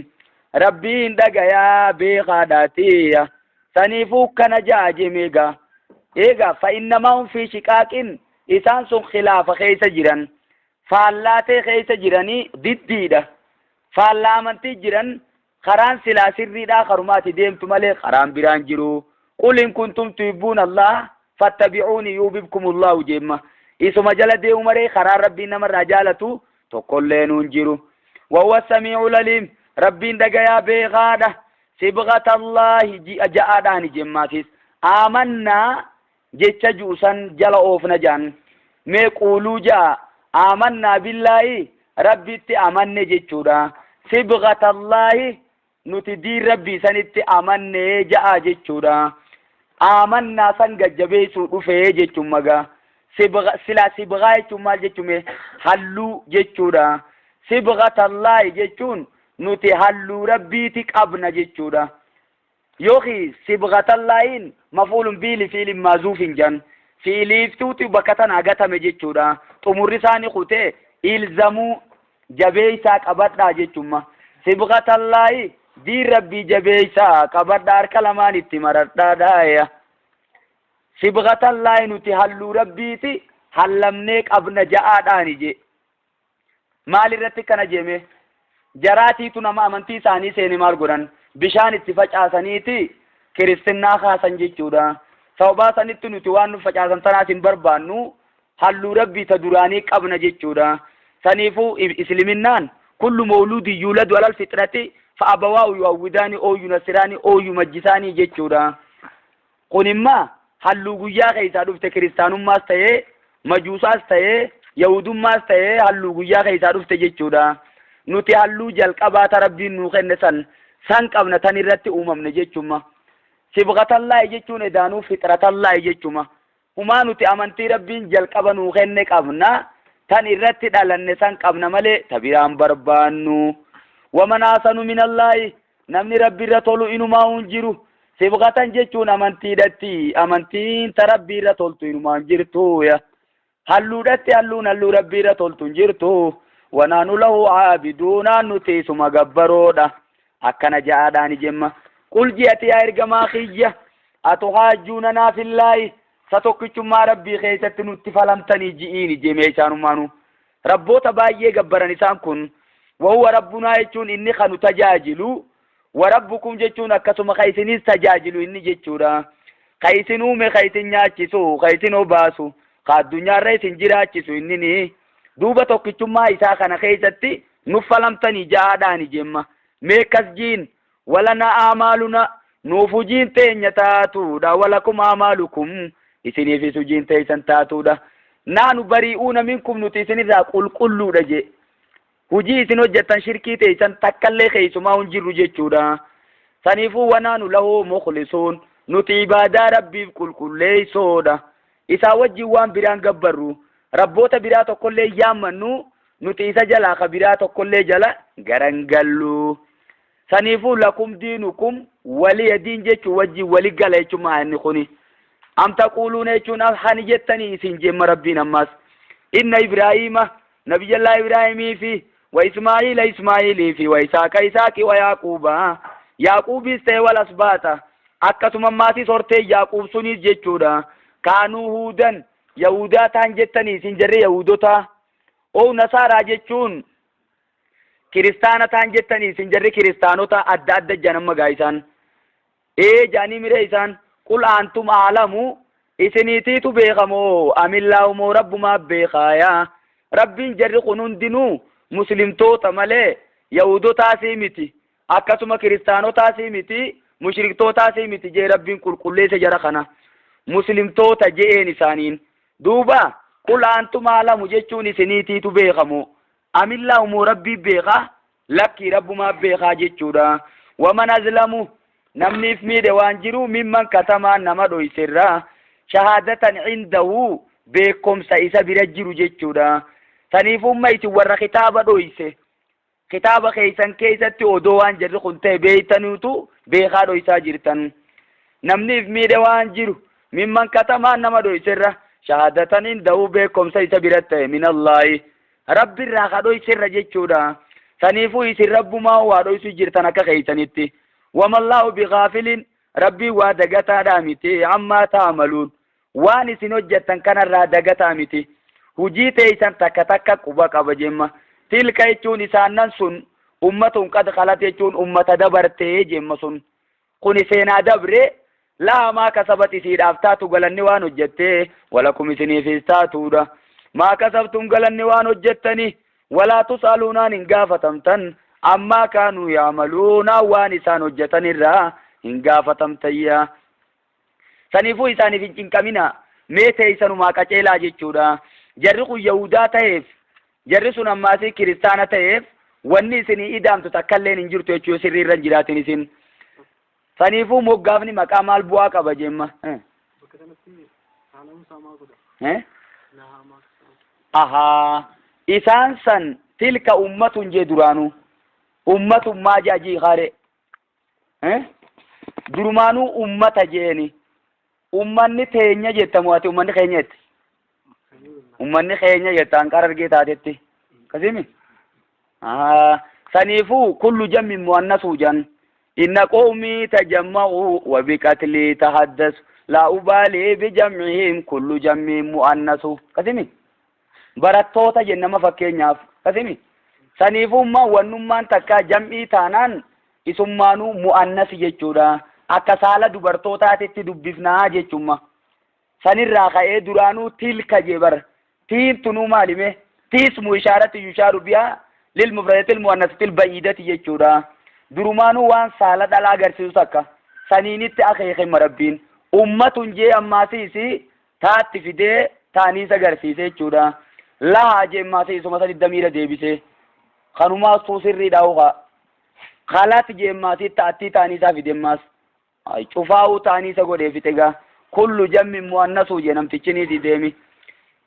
ربي دغيا بغاداتيا سنيفو كنجاجميغا ايغا فانما هم في شقاق إسان سن خلاف خيس جيران فاللاتي خيس جيراني ضديدا فاللامنتي جيران خران سلا سري دا خرماتي ديمتو مالي خران بران جيرو قل إن كنتم تحبون الله فاتبعوني يحببكم الله جيما إسما جل دي عمري خرار ربي نمر رجالتو تقول ننجرو وهو السميع العليم ربي دغيا بغادة صبغة الله جاءداني جماتيس آمنا جيتش جوسن جل اوفنا جان مي قولو جاء آمنا بالله ربي تي آمن جيتشودا صبغة الله نتدي ربي سنتي آمن جاء جيتشودا آمنا سن جبيسو دفه جيتشومغا سلا سبغاي تمال جتومه حلو جتودا سبغة الله جتون نوتي حلو ربي تقبنا جتودا يوخي سبغة الله مفعول به فعل محذوف جن فعل فتوتي بكتنا غتم جتودا تمرساني خوته الزمو جبيسا قبدا جتوما سبغة الله دي ربي جبيسا قبدا كلمان اتمردا دايا صبغة الله نتي حلو ربيتي حلمنيك ابن جاءداني جي مالي رتك نجيمه جراتي تنما امنتي ثاني سيني مال قران بشان اتفاق آسانيتي كريستنا خاصن جيچودا صوبا سنتو نتوان فجاسن تناسين بربانو حلو ربي تدراني ابن جيچودا سنيفو اسلمنان كل مولود يولد على الفطرة فأبواه يعوداني أو ينصراني أو يمجساني جيچودا قنما حلو گویا خیسا دفته کریستانوماس ta'e majuusaas ta'e yahudummaas ta'e حلو گویا خیسا دفته jechuudha nuti حلو jalqabaata rabbiin nu kenne san qabna tan irratti uumamne jechuma sibghatallaahi jechuun edaanuu fixratallaahi jechuma humaa nuti amantii rabbiin jalqaba nu kenne qabna tan irratti dhalanne san qabna malee tabiraan barbaannu waman ahsanu minallaahi namni rabbi irra tolu inumaa hunjiru sibghatan jechuun amantiidhatti amantiin tarabbii irra toltu inumaan jirtu ya halluudhatti hallu rabbii irra toltu jirtu wanaanu lahu aabiduuna nuti isuma gabbaroodha akkana ja'aadhaani jemma qul ji'ati yaa ergamaa kiyya atuhaajjuunanaa fillaahi satokkichummaa rabbii keessatti nutti falamtanii ji'iini jemee isaanummaanu rabboota baay'ee gabbaran isaan kun wahuwa rabbunaa jechuun inni kanu tajaajilu وربكم جتون أكسم خيسين استجاجلوا إني جتورا خيسينو مي خيسين ناچسو خيسينو باسو خاد دنيا رئيسين جراچسو إنني دوبا توقيتو ما إساقنا خيستي نفلمتني جاداني جمع ميكس جين ولنا آمالنا نوفو جين تين يتاتو دا ولكم آمالكم إسيني في سجين تيسان تاتو دا نانو بريئون منكم نتيسيني ذا قل قلو دا جي hujii isin hojjetan shirkii teessan takkallee keessumaa hunjirru jechuudha saniifuu wanaanu lahu mukhlisuun nuti ibaadaa rabbiif qulqulleessoodha isaa wajjin waan biraan gabbarru rabboota biraa tokkollee yaammannu nuti isa jalaa ka biraa tokkollee jala garangallu saniifuu lakum diinukum waliya diin jechuu wajjin wali gala jechumaa inni kuni am taquuluuna jechuun hani jettanii isin jemma rabbiin ammas إن إبراهيم نبي الله إبراهيم في وإسماعيل إسماعيل في وإسحاق إسحاق ويعقوب يعقوب استوى الأسباط أكثر ماتي صورتي يعقوب سنيس جتشودا كانوا هودا يهودا تانجتني سنجر يهودوتا أو نصارى جتشون كريستانا تانجتني سنجر كريستانوتا أدى جنم مغايسان إيه جاني مريسان قل أنتم أعلموا إسنيتيتو بيغمو أم الله مو رب ما بيخايا ربين جر قنون دينو مسلم توتا ملي يهودو تاسيمتي أكسما كريستانو تاسيمتي مشرك تو تاسيمتي جي ربين كل ليس جرخنا مسلم توتا جي نسانين دوبا قل أنتم أعلموا جيشوني سنيتيتو بيغمو أم الله مو ربي بيغا لكي رب ما بيغا جيشودا ومن أظلمو نمني في ميدي وانجرو ممن كتما نمدو يسرا شهادة عنده بكم سايسا برجرو جيشودا تنيفو ميتي ورا خطابة دويسه خطابة خيسان كيسا تودوان جر خنته بيتنوتو بيخا دويسا جرتن نمني في ميدي وانجرو ممن كتما نمدو يسرا شهادة عنده بكم سايسا برته من الله رب الراخا دويسر جيشودا تنيفو يسر رب ما هو دويسو جرتنك خيسانيتي وما الله بغافل ربي وادقتا دامتي عما تعملون واني سنوجتن كان الرادقتا متي هجيت ايسان تكا تكا قبا قبا جمع تلك يجون إسانان سن أمة قد خلت يجون أمة دبرتي جمع سن قني سينا دبري لا ما كسبت سيد أفتاتو قلن وانو جتي ولكم سني في استاتو دا ما كسبتم قلن وانو جتني ولا تسألونا ننقافة تمتن أما كانوا يعملون وانسان وجتن الرا إنقافة تمتيا سنفو إساني في إنكمنا ميتة إسانو ما كتيلا جيتشودا جرقوا يهودا تهيف جرسوا نماسي كريستانا تهيف واني سني إدام تتكلين انجرتو يتشو سري رنجراتين سن سنفو مقافني مقام البواقة بجمع أها إسان سن تلك أمة جدرانو أمة ما جاجي خاري درمانو أمة جيني أمني تينيا جتا مواتي أمني خينيت أمني خينيا جتا انكار رجيت عادتي كذيمي سنيفو كل جم مؤنث جن إن قومي تجمعوا وبقتلي تحدث لا أبالي بجمعهم كل جم مؤنث كذيمي براتوتا جنما فكينياف كذيمي سنيفوما ونمان تكا جمعي تانان اسمانو مؤنث جچودا akka saala dubartootaatti dubbifnaa jechuudha sanirraa ka'ee duraanuu tilka jebar tiin tunuu maalime tismu ishaaratu yusharu biha lil mufradatil muannasatil ba'idati jechuudha durumaanuu waan saala dhala agarsiisu akka saniinitti akeeke marabbiin ummatun jee ammaasiisi taatti fidee taaniis agarsiise jechuudha laha jee ammaasiisu masali damiira deebise kanuma sirrii dhaawuqa khalat jee ammaasii taatti taaniisa fidemmaas ay cufaa'u taaniisa godhee fitega kullu jammi muannasu jenam tichini deemi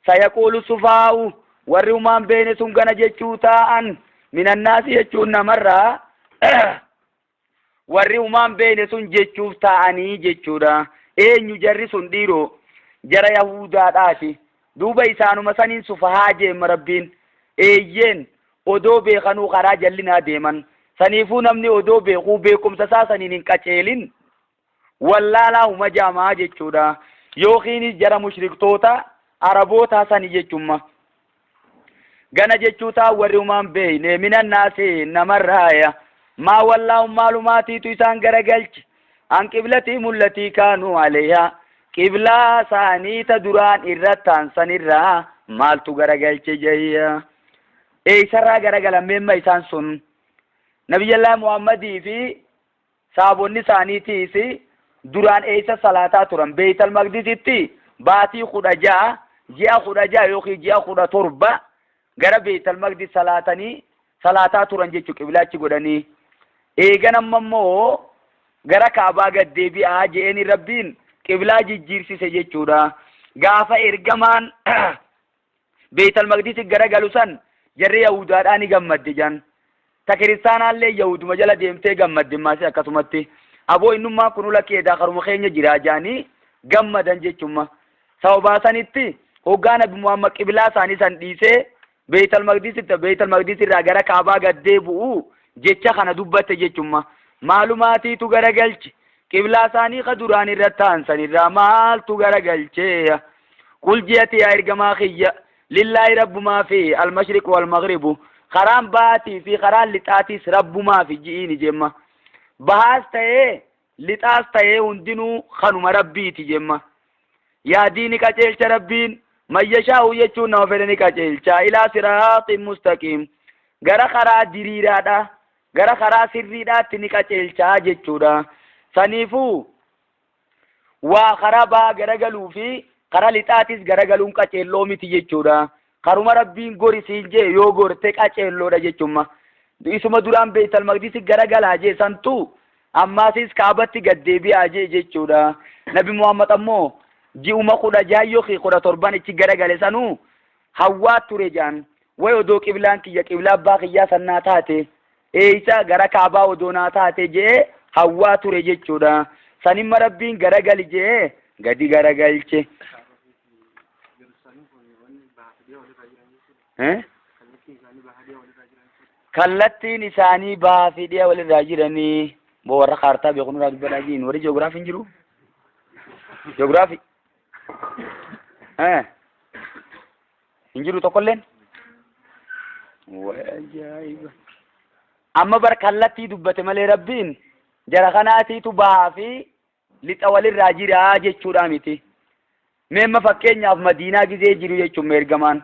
sayaqulu sufaa'u warri umaan beene sun gana jechuu ta'an minan naasi jechuun namarraa warri umaan beene sun jechuuf ta'anii jechuudha eenyu jarri sun dhiiroo jara yahudaadhaati duuba isaanuma saniin sufahaa jeema rabbiin eeyyeen odoo beekanuu karaa jallinaa deeman saniifuu namni odoo beekuu beekumsa isaa saniin hin qaceelin wallaalaa huma jaamaa jechuudha yookiin jara mushriktoota araboota sani jechumma gana jechuutaa warri umaan beeyne minan naasi namarraaya maa wallaahu maalumaatiitu isaan garagalche an qiblatii mullatii kaanuu aleeyaa qiblaa saaniita duraan irrattaan sanirraa maaltu garagalche jayya eeysarraa garagalammeemma isaan sun nabiyallaa muhammadii fi saabonni saaniitiisi duraan eeysa salaataa turan beeytal maqdisitti baatii 16 ji'a 16 yookiin ji'a 17 gara beeytal maqdis salaataa turan jechuu qiblaachi godhanii eegan ammoo gara kaabaa gad deebi'aa je'eni rabbiin qiblaa jijjiirsise jechuudha gaafa ergamaan beeytal maqdis gara galusan jarri yahudaadhaan gammadde jan ta kiristaanaallee yahuduma jala deemtee gammadde maasi akkasumatti aboo innummaa kunula keedaa karuma keenya jiraa jaanii gammadan jechumma sababaasanitti hoggaa nabi Muhammad qiblaa isaanii san dhiisee Beeytal Maqdis irraa gara Kaabaa gad deebi'u jecha kana dubbatte jechumma. Maalumaatiitu garagalche qiblaa isaanii ka duraan irra ta'an sanirraa maaltu garagalchee qul jeeti yaa ergamaa kiyya lillaahi rabbumaa fi al-mashriq wal-maghribu karaan baatii fi karaan lixaatiis rabbumaa fi ji'iini jemma. Bahaas ta'ee lixaas ta'ee hundinuu kanuma rabbiiti jemma. yaadiini qaceelcha rabbiin mayyashaa'u jechuun nama fedhe ni qaceelcha ilaa siraatin mustaqiim gara karaa diriiraadha gara karaa sirriidhaatti ni qaceelchaa jechuudha. Saniifuu waa karaa baa garagaluu fi karaa lixaatis garagaluun qaceelloo miti jechuudha. Karuma rabbiin gorisiin jee yoo gorte qaceelloodha jechuudha. Isuma duraan Beeytal Maqdis garagalaa jee santu ammaasis Kaabatti gad deebi'aa jee jechuudha. Nabi Muhammad ammoo ji'uma 16 yookiin 17 ichi garagale sanuu hawwaa ture jaan way odoo qiblaan kiyya qiblaa abbaa kiyyaa sannaa taate eeysa gara Kaabaa odoonaa taate jee hawwaa ture jechuudha. Sanimma rabbiin garagali jee gadi garagalche. kallattiin isaanii bahaa fi dhiyaa walirraa jiranii boo warra kaartaa beekunirraa dubbadhaa jiin warri ji'oogiraafiin jiru ji'oogiraafii hin jiru tokkolleen ajaa'iba. Amma bar kallattii dubbate malee rabbiin jara kanaatiitu bahaa fi lixa walirraa jiraa jechuudha miti. Meemma fakkeenyaaf Madiinaa gizee jiru jechuun ergamaan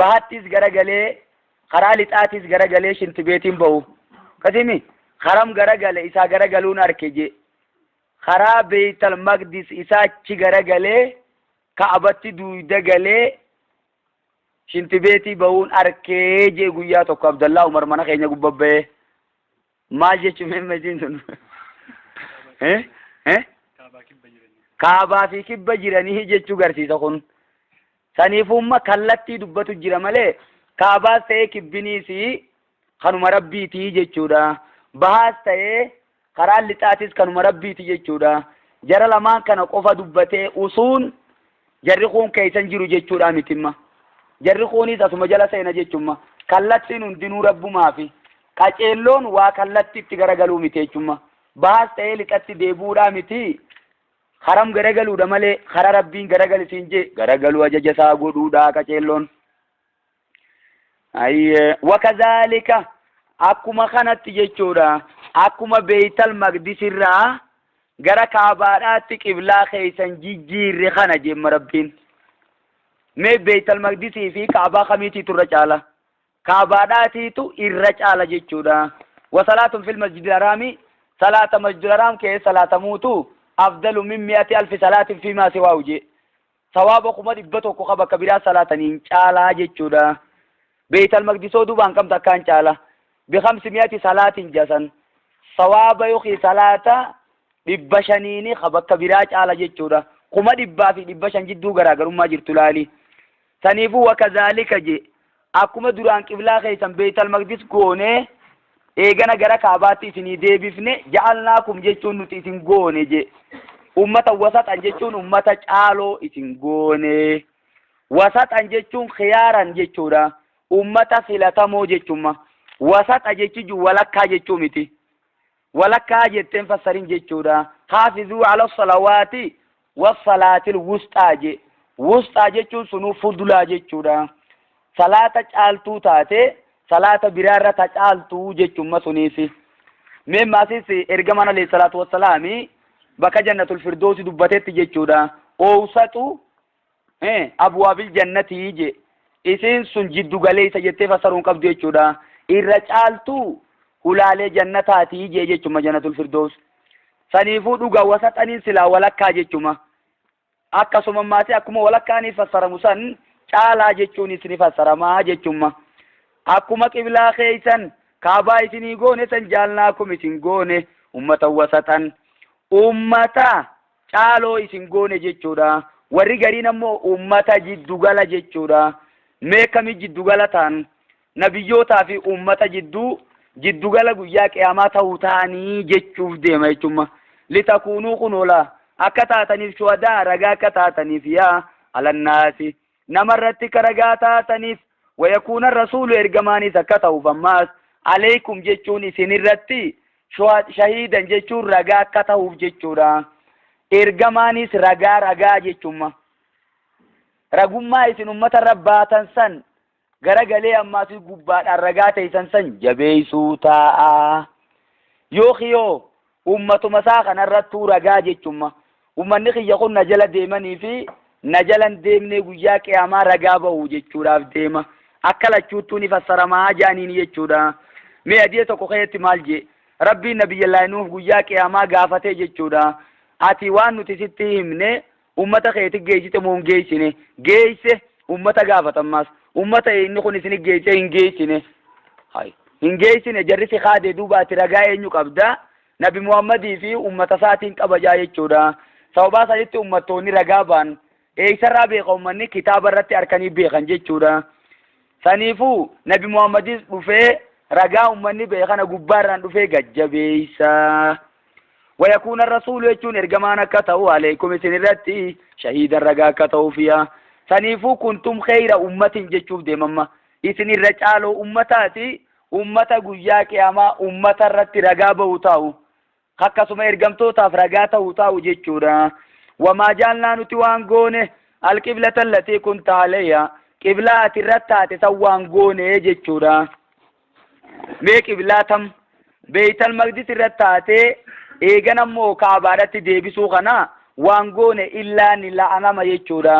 bahattis garagalee karaa lixaatis garagalee shintibeetiin bahu kasimi haram garagale isaa garagaluun arke je karaa Beeytal Maqdis isaa achi garagalee Kaabatti duuda galee shintibeetii bahuun arkee je guyyaa tokko Abdallaa Umar mana keenya gubbabbee maal jechuun meemmasiin sun Kaabaa fi kibba jiranii jechuu garsiisa kun. Saniifumma kallattii dubbatu jira malee Kaabaas ta'ee kibbiniisi kanuma rabbiitii jechuudha. Bahaas ta'ee karaan lixaatis kanuma rabbiiti jechuudha. Jara lamaan kana qofa dubbatee usuun jarri kun keeysan jiru jechuudha mitimma. Jarri kunis asuma jala seena jechuudha. Kallattiin hundinuu rabbumaafi qaceelloon waa kallattiitti garagaluu miti jechuudha. Bahaas ta'ee lixatti deebuudhaa miti. haram garagaluudha malee hara rabbiin garagalisiin je garagalu ajaja isaa godhuudha qaceelloon. Wakazaalika akkuma kanatti jechuudha akkuma Beeytal Maqdis irraa gara Kaabaadhaatti qiblaa keeysan jijjiirre kana jemma rabbiin. Mee Beeytal Maqdisii fi Kaabaa kamiitiitu irra caala? Kaabaadhaatiitu irra caala jechuudha. Wasalaatun fil masjidil haraami salaata masjidil haraam keessa salaatamuutu afdalu min 100,000 salaatin fiimaa siwaahu je sawaaba kuma 100 qaba kabiraa salaataniin caalaa jechuudha. Beeytal Maqdisoo duubaan kamta akkaan caala bi 500 salaatin jasan sawaaba yookiin salaata 500 qaba kabiraa caala jechuudha. kuma 100 fi 500 jidduu garaagarummaa jirtu laali. Saniifuu wakazaalika je akkuma duraan qiblaa keeysan Beeytal Maqdis goonee eegana gara Kaabaatti isinii deebifne ja'alnaakum jechuun nuti isin goone je ummata wasaxan jechuun ummata caaloo isin goone. Wasaxan jechuun khiyaaran jechuudha ummata filatamoo jechuudha. Wasaxa jechuun walakkaa jechuu miti. Walakkaa jetteen fassarin jechuudha. Haafizuu ala salawaati wasalaatil wusxaa je wusxaa jechuun sunuu fudulaa jechuudha. Salaata caaltuu taate salaata biraarra tacaaltuu jechuun suniisi. Mee maasis ergamaan alayhi salaatu wassalaami bakka jannatul firdoosi dubbatetti jechuudha. Oowsatu abwaabil jannatii je isin sun jiddu galeessa jettee fassaruun qabdu jechuudha. Irra caaltuu hulaalee jannataatii je jechuudha jannatul firdoos. Saniifuu dhugaa wasaxaniin silaa walakkaa jechuudha. Akkasuma maasii akkuma walakkaaniif fassaramu san caalaa jechuun isin fassaramaa jechuudha. Akkuma qiblaa keeysan Kaabaa isinii goone san jaalnaakum isin goone ummata wasaxan ummata caaloo isin goone jechuudha. Warri gariin ammoo ummata jiddugala jechuudha. Mee kamii jiddugala ta'an nabiyyootaa fi ummata jiddugala guyyaa qiyaamaa ta'uu ta'anii jechuuf deema jechuudha. Litakuunuu kunoola akka taataniif shuhadaa ragaa akka taataniif yaa على الناس نمرت كرقاتا تنيف ويكون الرسول إرجماني سكته فماس عليكم جتشوني سنرتي شهيدا جتشون رقا كته جتشورا إرجماني رقا جتشوما رقما يسن أمة رباتا سن غرغلي أما في قبات الرقاتا يسن سن جبيسو تاء يوخيو أمة مساقا نرتو رقا جتشوما أمني خي يقول نجل ديماني في نجل ديمني قياك أما رقابه جتشورا في ديما أكلا تشوتوني فسرما جانيني جتشورا مي أديتو خيتي مالجي ربي نبي الله نوح قياك أما قافتي جتشورا أتي وانو تستي همني أمة خيتي جيشي تمون جيشيني جيشي أمة قافة ماس أمة إنو خوني سني جيشي هنجيشيني هاي هنجيشيني جرسي خادي دوبا ترقاي إنو قبدا نبي محمد في أمة ساتين قبجا جتشورا سوبا سجدت أمتوني رقابان إيسر بيقا أمني كتاب الرتي أركاني بيقا جتشورا سنيفو نبي محمد رفي رقا أمني بيقانا قباران رفي قجبيسا ويكون الرسول يجون إرقمانا كتو عليكم سنرتي شهيدا رقا كتو فيها سنيفو كنتم خير أمة جتشوف دي ماما إسن الرجالو أمتاتي أمة قياك أما أمة الرتي رقا بوتاو akkasuma ergamtootaaf ragaa ta'uu taa'u jechuudha wamaa jaalnaa nuti waan goone alqiblata allatii kunta alayha qiblaa ati irratti taate san waan goone jechuudha mee qiblaa tam beeytal maqdis irratti taate eegan ammoo kaabaadhatti deebisuu kana waan goone illaa ni la'anama jechuudha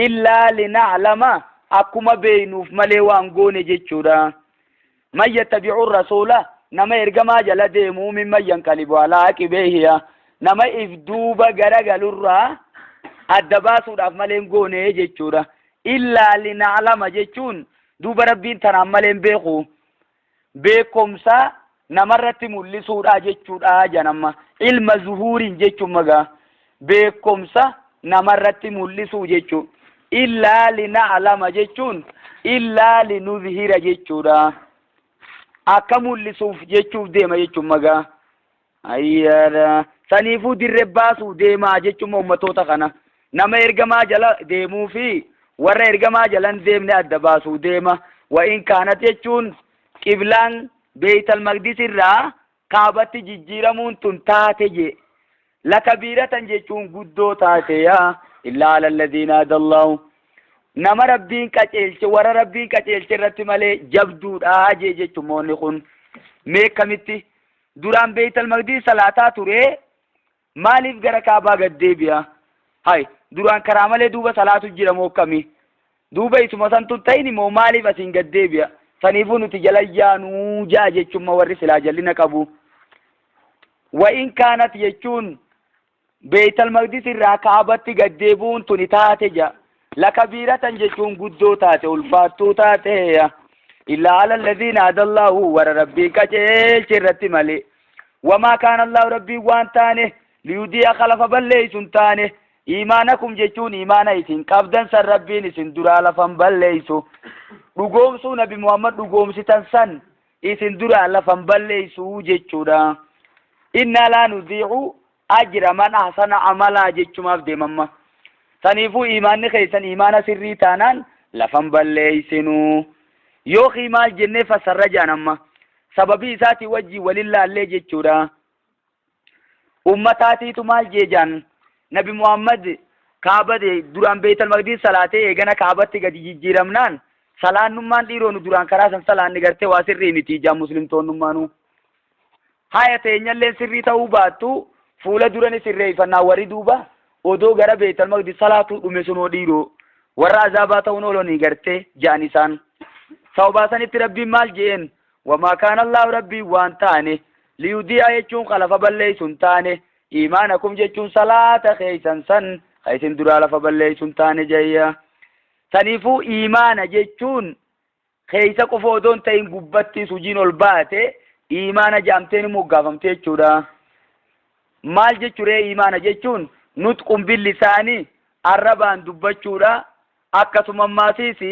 illaa lina'lama akkuma beeynuuf malee waan goone jechuudha man yattabi'u rasuula nama ergamaa jala deemuu mimman yanqalibu alaa aqibeehiya nama if duuba garagalurraa adda baasuudhaaf maleen goone jechuudha illaa lina'lama jechuun duuba rabbiin tanaan maleen beeku beekumsa namarratti mul'isuudha jechuudha janamma ilma zuhuuriin jechuun magaa beekumsa namarratti mul'isuu jechuu illaa lina'lama jechuun illaa linuzhira jechuudha akka mul'isuuf jechuuf deema jechuun magaa ayyaada saniifuu dirree baasuu deemaa jechuun ummatoota kana nama ergamaa jala deemuu fi warra ergamaa jalan deemne adda baasuu deema wa in kaanat jechuun qiblaan beeytal maqdis irraa kaabatti jijjiiramuun tun taate je lakabiiratan jechuun guddoo taate yaa illaa alalladhiina hadallahu nama rabbiin qaceelche warra rabbiin qaceelche irratti malee jabduudha jechuun moonni kun mee kamitti duraan beeytal maqdis salaataa ture maaliif gara kaabaa gad deebi'a hay duraan karaa malee duuba salaatu jira moo kami duuba isuma santu ta'ini moo maaliif asiin gad deebi'a saniifuu nuti jala yaanuu jaa jechuun warri silaa jallina qabu wa in kaanat jechuun beeytal maqdis irraa kaabatti gad deebuun tuni taate ja lakabiiratan jechuun guddoo taate ulfaattuu taate illaa alalladhiina hadallahu warra rabbii qaceelche irratti malee wamaa kaana allahu rabbii waan taane liyudi'a khalafa balleeysun taane imaanakum jechuun imaana isin qabdan san rabbiin isin duraa lafan balleeysu dhugoomsuu nabi muhammad dhugoomsitan san isin duraa lafan balleeysu jechuudha inna laa nudhi'u ajra man ahsana amalaa jechumaaf deemamma saniifuu imaanni keessan imaana sirrii taanaan lafan balleeysinu yooki maal jennee fassarra jaanamma sababii isaatii wajjii walillaallee jechuudha ummataatiitu maal jeejaan nabi muhammad kaabade duraan beeytal maqdis salaatee eegana kaabatti gadi jijjiiramnaan salaannummaan dhiiroonu duraan karaa san salaanni gartee waa sirrii miti jaan muslimtoonnummaanu haya teenyallee sirrii ta'uu baattu fuula durani sirreeffannaa warri duuba odoo gara beeytal maqdis salaatu dhume sunoo dhiiroo warra azaabaa ta'uun oolanii gartee jaan isaan sawbaasanitti rabbiin maal jeen wamaa kaana allahu rabbiin waan taane liyudi'a jechuun khalafa balleeysun taane imaanakum jechuun salaata keeysan san isin duraa lafa balleeysun taane jayya saniifuu imaana jechuun keeysa qofa odoon ta'in gubbatti sujiin ol baate imaana jaamteen moggaafamte jechuudha maal jechuree imaana jechuun nutqun billisaanii arrabaan dubbachuudha akkasuma maasiisi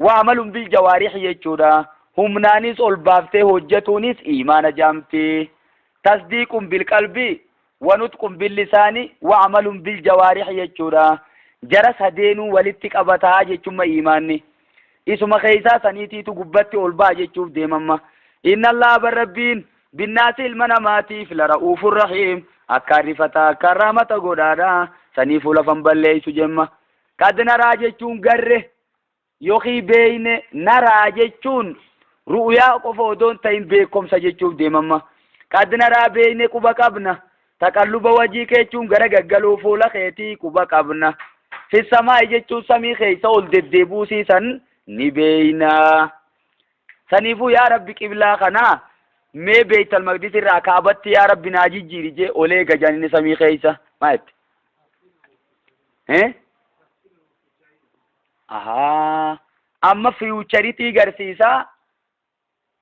wa'amalun bil jawaarih jechuudha humnaanis ol baaftee hojjetuunis imaana jaamti tasdiiqun bil qalbii wa nutqun bil lisaanii wa'amalun bil jawaarih jechuudha jara sadeenuu walitti qabataa jechumma imaanni isuma keeysaa saniitiitu gubbatti ol baa jechuuf deemamma. inna allaha barrabbiin binnaasi ilma namaatiif lara'uufur rahiim akka rifataa akka rahmata godhaadha saniifuu lafan balleeysu jemma. qad naraa jechuun garre yookiin beeyne, naraa jechuun ru'uyaa qofa odoon ta'in beekomsa jechuuf deemamma. qad naraa beeyne quba qabna, taqalluba wajii keechuun gara gaggaluu fuula keetii quba qabna. fissamaa'i jechuun samii keeysa ol deddeebuusiisan ni beeyna. saniifuu yaa rabbi qiblaa kanaa mee beeytal maqdis irraa kaabatti yaa rabbi naa jijjiiri jee olee gajanini samii keeysa maalitti amma fiiwucharitii garsiisaa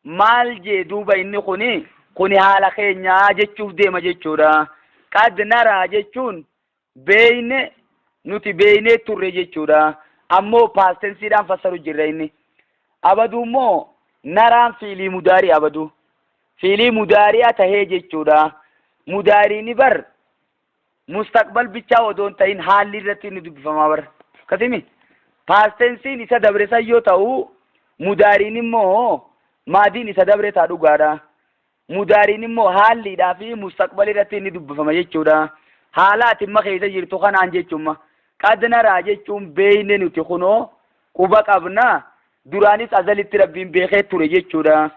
maal jee duuba inni kuni haala keenyaa jechuuf deema jechuudha. qad naraa jechuun beeyne nuti beeynee turre jechuudha. ammoo paastensiidhaan fassaru jirra inni. abaduu immoo naraan fiilii mudaarii abaduu fiilii mudaari'a tahee jechuudha. mudaariini bar mustaqbal bichaa odoon ta'in haalli irratti inni dubbifamaa bar kasimi paastensiin isa dabresan yoo ta'u mudaariin immoo maadiin isa dabre taa dhugaadha. mudaariin immoo haalliidhaa fi mustaqbal irratti inni dubbifama jechuudha. haalaati imma keessa jirtu kanaan jechuumma. qad naraa jechuun beeyne nuti kunoo quba qabna duraanis azalitti rabbiin beekee ture jechuudha.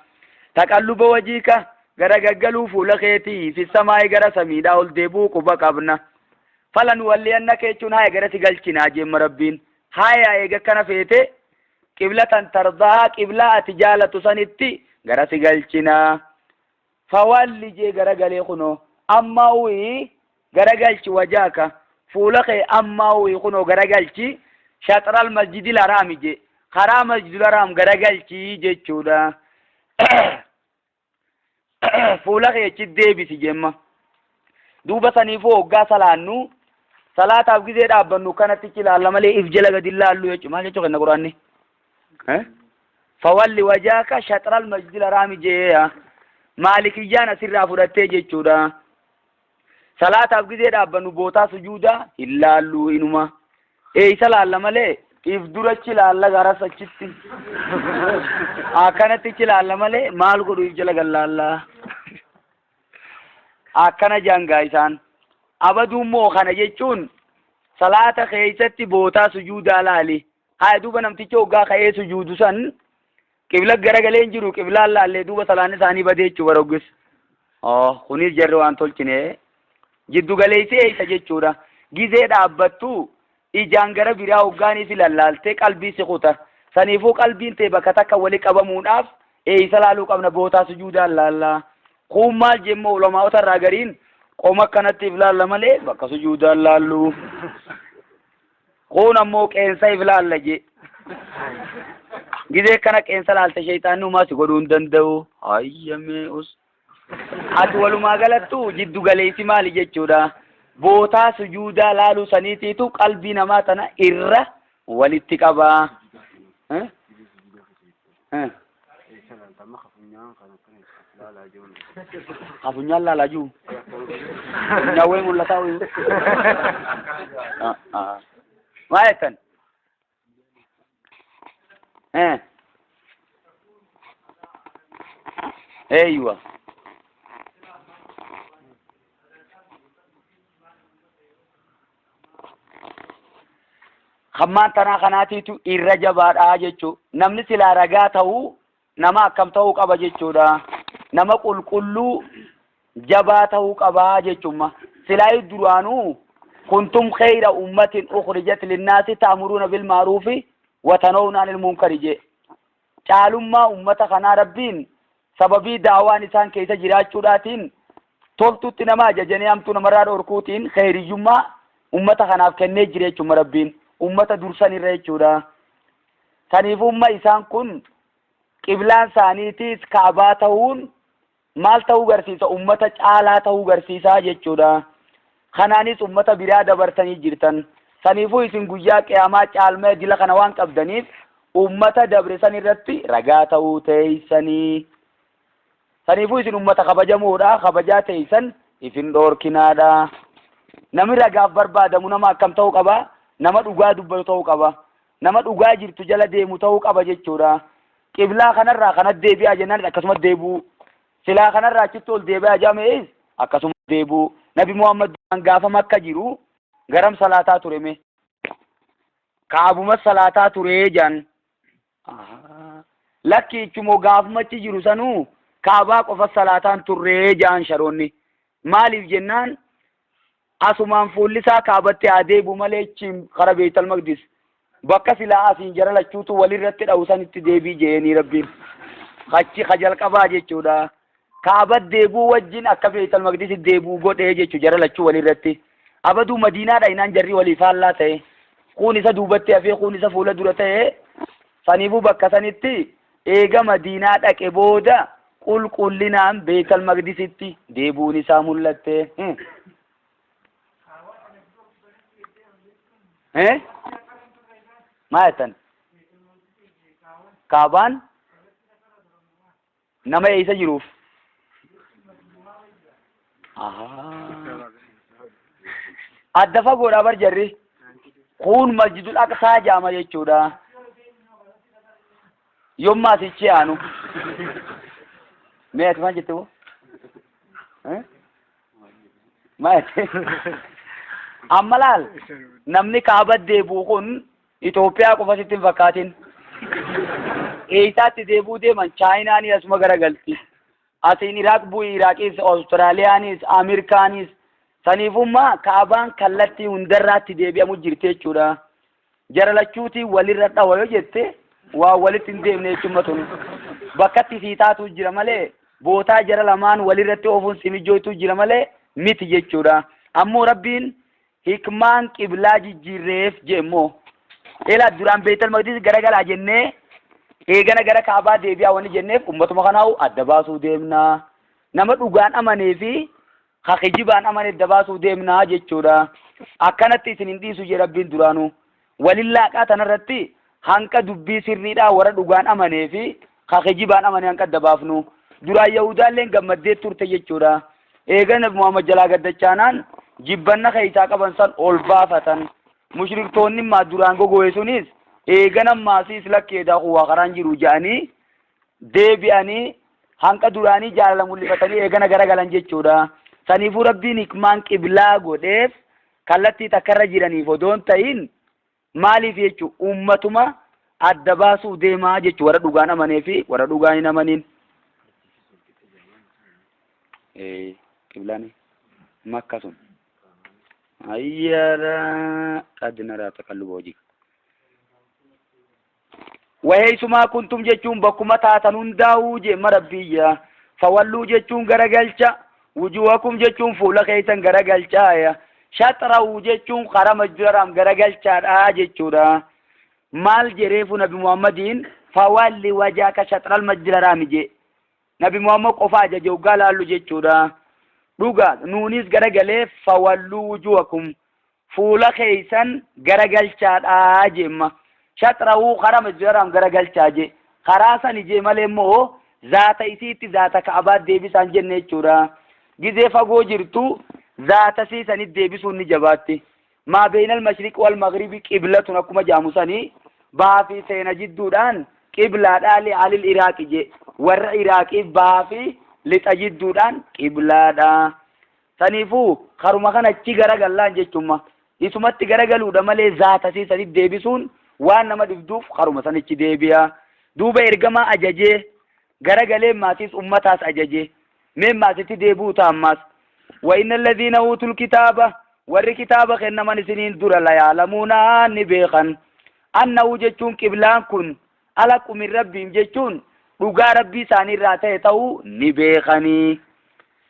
taqalluba wajiika gara gaggaluu fuula keetii fissamaa'i gara samiidhaa ol deebuu quba qabna. falan walliyanna jechuun haya gara si galchinaa jemma rabbiin. haya eega kana feete qiblatan tardaa qiblaa ati jaalatu sanitti gara si galchinaa. fawalli jee gara galee kunoo amma uyi gara galchi wajaaka fuula kee amma uyi kunoo gara galchi shaxral masjidil haraami jee karaa masjidil haraam gara galchi jechuudha. fuula keechi deebisi jemma. duuba saniifuu hoggaa salaannu salaataaf gizee dhaabbannu kanatti ilaalla malee if jala gadi ilaallu jechuudha. maal jechuu kenna quraanni fawalli wajaaka shaxral masjidil haraami jee maalikiyyaan asirraa fudhattee jechuudha. salaataaf gizee dhaabbannu bootaa sujuudaa hin laallu inuma isa laalla malee if durachi ilaalla garas achitti akkanatti ilaalla malee maal godhu if jala gallaallaa akkana jangaa isaan. abaduu immoo kana jechuun salaata keessatti bootaa sujuudaa laali. haa duuba namticha hoggaa ka'ee sujuudu san qibla garagalee jiru qiblaan laallee duuba salaan isaanii badee jechuu baroggis. kunis jarri waan tolchine jiddu galeessi eeysa jechuudha. gizee dhaabbattu ijaan gara biraa hoggaanii si lallaaltee qalbii si kuta. saniifuu qalbiin ta'e bakka takka wali qabamuudhaaf eeysa laaluu qabna bootaa sujuudaan laallaa. kun maal jemmoo ulamaa'ota irraa gariin qoma akkanatti if laalla malee bakka sujuudaan laallu. kun ammoo qeensa if laalla je gizee kana qeensa laalte shayxaanni umaa si godhuu hin danda'u. hayyamee us ati walumaa galattu jiddu galeessi maali jechuudha. bootaa sujuudaa laaluu saniitiitu qalbii namaa tana irra walitti qabaa. hafunyaan laalaa jiru nyaawwee mul'ataa uyu maal jettan eeywa hammaan tanaa kanaatiitu irra jabaadhaa jechuu. namni silaa ragaa ta'uu nama akkam ta'uu qaba jechuudha. nama qulqulluu jabaa ta'uu qabaa jechuudha. silaa duraanuu kuntum khayra ummatin ukhrijat linnaasi ta'muruuna bil ma'ruufi wa tanawna 'anil munkari je. caalummaa ummata kanaa rabbiin sababii daawaan isaan keessa jiraachuudhaatiin toltutti nama ajajanii hamtuu namarraa dhorkuutiin khayriyyummaa ummata kanaaf kennee jira jechuudha rabbiin. ummata dursan irra jechuudha. saniifuu umma isaan kun qiblaan isaaniitiis kaabaa ta'uun maal ta'uu garsiisa? ummata caalaa ta'uu garsiisaa jechuudha. kanaanis ummata biraa dabarsanii jirtan. saniifuu isin guyyaa qiyaamaa caalmaa dila kana waan qabdaniif ummata dabresan irratti ragaa ta'uu teeysanii. saniifuu isin ummata kabajamuudha. kabajaa teeysan ifin dhoorkinaadha. namni ragaaf barbaadamu nama akkam ta'uu qaba? nama dhugaa dubbatu ta'uu qaba nama dhugaa jirtu jala deemu ta'uu qaba jechuudha qiblaa kanarraa kanat deebi'aa jennaan akkasuma deebi'u silaa kanarraa achitti ol deebi'aa jamees akkasuma deebi'u nabi Muhammad gaafa Makka jiru garam salaataa tureme kaabuma salaataa turee jan lakki ichumoo gaafumachi jiru sanuu kaabaa qofa salaataan turree jaan sharoonni maaliif jennaan asumaan fuullisaa kaabatti adeebu malee chim kara Beetal Maqdis bakka silaa asiin jara lachuutu walirratti dhawsanitti deebii jeeni rabbiin kachi khajal qabaa jechuudha kaabat deebuu wajjin akka Beetal Maqdis deebuu godhee jechu jara lachuu walirratti abaduu Madiinaadha inaan jarri walii faallaa ta'e kun isa duubatti hafee kun isa fuula dura ta'e saniifuu bakka sanitti eega Madiinaa dhaqe booda qulqullinaan Beetal Maqdisitti deebuun isaa mul'atte maayatan kaabaan nama eessa jiruuf adda fagoodha bar jarri kun Masjidul Aqsaa jaama jechuudha yommaa sichi aanu mee ati maal jette boo maayate amma laal namni kaabat deebuu kun Itoophiyaa qofa sitti hin fakkaatin eessaatti deebuu deeman Chaayinaan asuma garagalti asiin Iraaq bu'u Iraaqis Awustiraaliyaanis Ameerikaanis saniifummaa kaabaan kallattii hundarraatti deebi'amu jirti jechuudha jara lachuutii walirra dhawa yoo jette waa walitti hin deemne jechuudha tun bakkatti siitaatu jira malee bootaa jara lamaan walirratti oofuun simijjootu jira malee miti jechuudha ammoo rabbiin hikmaan qiblaa jijjiirreef jeemmoo ila duraan Beetal Maqdis garagalaa jennee eegana gara kaabaa deebi'aa wani jenneef ummatuma kanaa'u adda baasuu deemnaa nama dhugaan amanee fi hakijibaan amanee adda baasuu deemnaa jechuudha akkanatti isin hin dhiisu je rabbiin duraanuu walillaaqaa tanarratti hanqa dubbii sirriidhaa warra dhugaan amanee fi hakijibaan amanee hanqa adda baafnu duraan Yahudaalleen gammaddee turte jechuudha eegana Muhammad jalaa gaddachaanaan jibbanna keessaa qaban san ol baafatan mushriktoonni maa duraan gogo'e sunis eegana maasiis lakkeedhaa kuwaa karaan jiru ja'anii deebi'anii hanqa duraanii jaalala mul'ifatanii eegana garagalan jechuudha saniifuu rabbiin hikmaan qiblaa godheef kallattii takkarra jiraniif odoon ta'in maaliif jechu ummatuma adda baasuu deemaa jechu warra dhugaan amanee fi warra dhugaan hin amanin qiblaani makka sun ayyara qadnara taqalluba wajhi waheysuma kuntum jechuun bakkuma taatan hundaa'uu jeema rabbiyya fawalluu jechuun garagalcha wujuhakum jechuun fuula keessan garagalchaaya shaxrahu jechuun karaa Masjidul garagalchaadha jechuudha maal jereefu nabi Muhammadiin fawalli wajhaka shatral Masjidul Haraam je nabi Muhammad qofa ajaje ugaa laallu jechuudha dhuga nuunis garagalee fawalluu wujuhakum fuula keessan garagalchaadha jeema shaxrahu karaa Masjidul Haraam garagalchaa je karaa san je malee immoo zaata isiitti zaata Ka'abaa deebisaan jenne jechuudha gizee fagoo jirtu zaata siisanit deebisuun ni jabaatti maa beynal mashriq wal maghribi qiblatun akkuma jaamusanii bahaa fi seena jidduudhaan qiblaadhaa li'aalil Iraaqi je warra Iraaqiif bahaa fi lixa jidduudhaan qiblaadha saniifuu karuma kanachi garagallaan jechumma isumatti garagaluudha malee zaata siisanit deebisuun waan nama dhibduuf karuma sanichi deebi'a duuba ergamaa ajajee garagalee maatiis ummataas ajajee mee maatitti deebi'u taammaas wa innal ladhiina uutul kitaaba warri kitaaba kennaman isiniin dura la yaalamuuna ni beekan annahu jechuun qiblaan kun alaqu min rabbiin jechuun dhugaa rabbii isaaniirraa ta'e ta'uu ni beekanii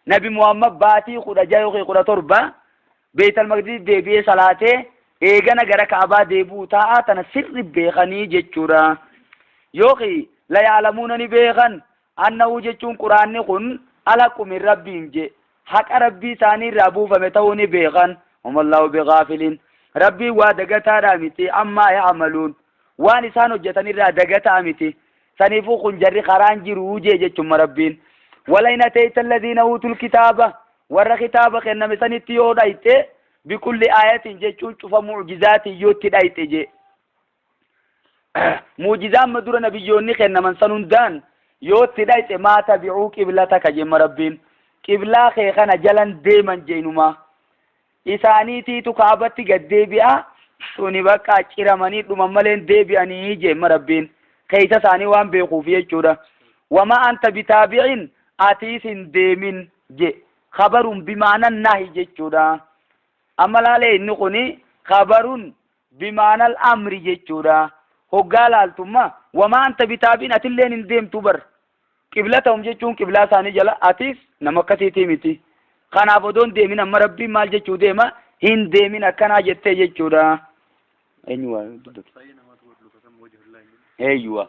nabi Muhammad baatii 16-17 Beetal Maqdis deebi'ee salaatee eegana gara Ka'abaa deebi'u ta'a tana sirri beekanii jechuudha yooki la yaalamuuna ni beekan annahu jechuun quraanni kun alaqu min rabbiin je haqa rabbii isaaniirraa buufame ta'uu ni beekan wamallahu bigaafilin rabbii waa dagataadhaa miti ammaa ya'maluun waan isaan hojjetanirraa dagataa miti saniifuu kun jarri karaan jiru jee jechumma rabbiin wala in atayta alladhiina uutul kitaaba warra kitaaba kenname sanitti yoo dhayte بكل آية جيشون شوف معجزات يوتي دايت جي معجزات مدور نبيوني خينا من سنندان يوتي دايت ما تبعو قبلتك جيم ربين قبلا خيخنا جلن ديما جينوما إسانيتي تكابتي قد ديبئا توني بقى كرماني تمملين ديبئاني جيم ربين كيسا ساني وان بيخوفي جودا وما أنت بتابعين آتيس ديمين جي خبر بمعنى النهي جي جودا أما لالي نقني خبر بمعنى الأمر جي جودا هقال التما وما أنت بتابعين أتلين ديم تبر قبلتهم جي جون قبلة ساني جلا آتيس نمكتي تيمتي خانا بدون ديمين أما ربي مال جي جو ديما هن ديمين أكنا جتي جي جودا أيوة أيوة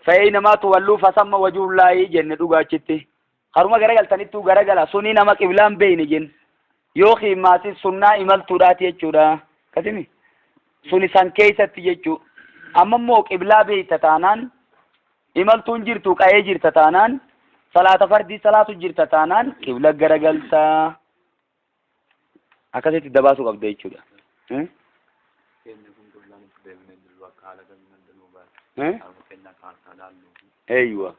فأينما تولوا فثم وجه الله جنة دوغاتشتي خرما غرغل تنيتو غرغلا سوني نما قبلان بين جن يوخي ماسي سنة إمال تورات يجورا كتمي سوني سان كيست يجو أما مو قبلا بيت تتانان إمال تنجر توك أي جر تتانان صلاة فردي صلاة جر تتانان قبلا غرغل تا أكاسي تدباسو قبدا يجورا أيوة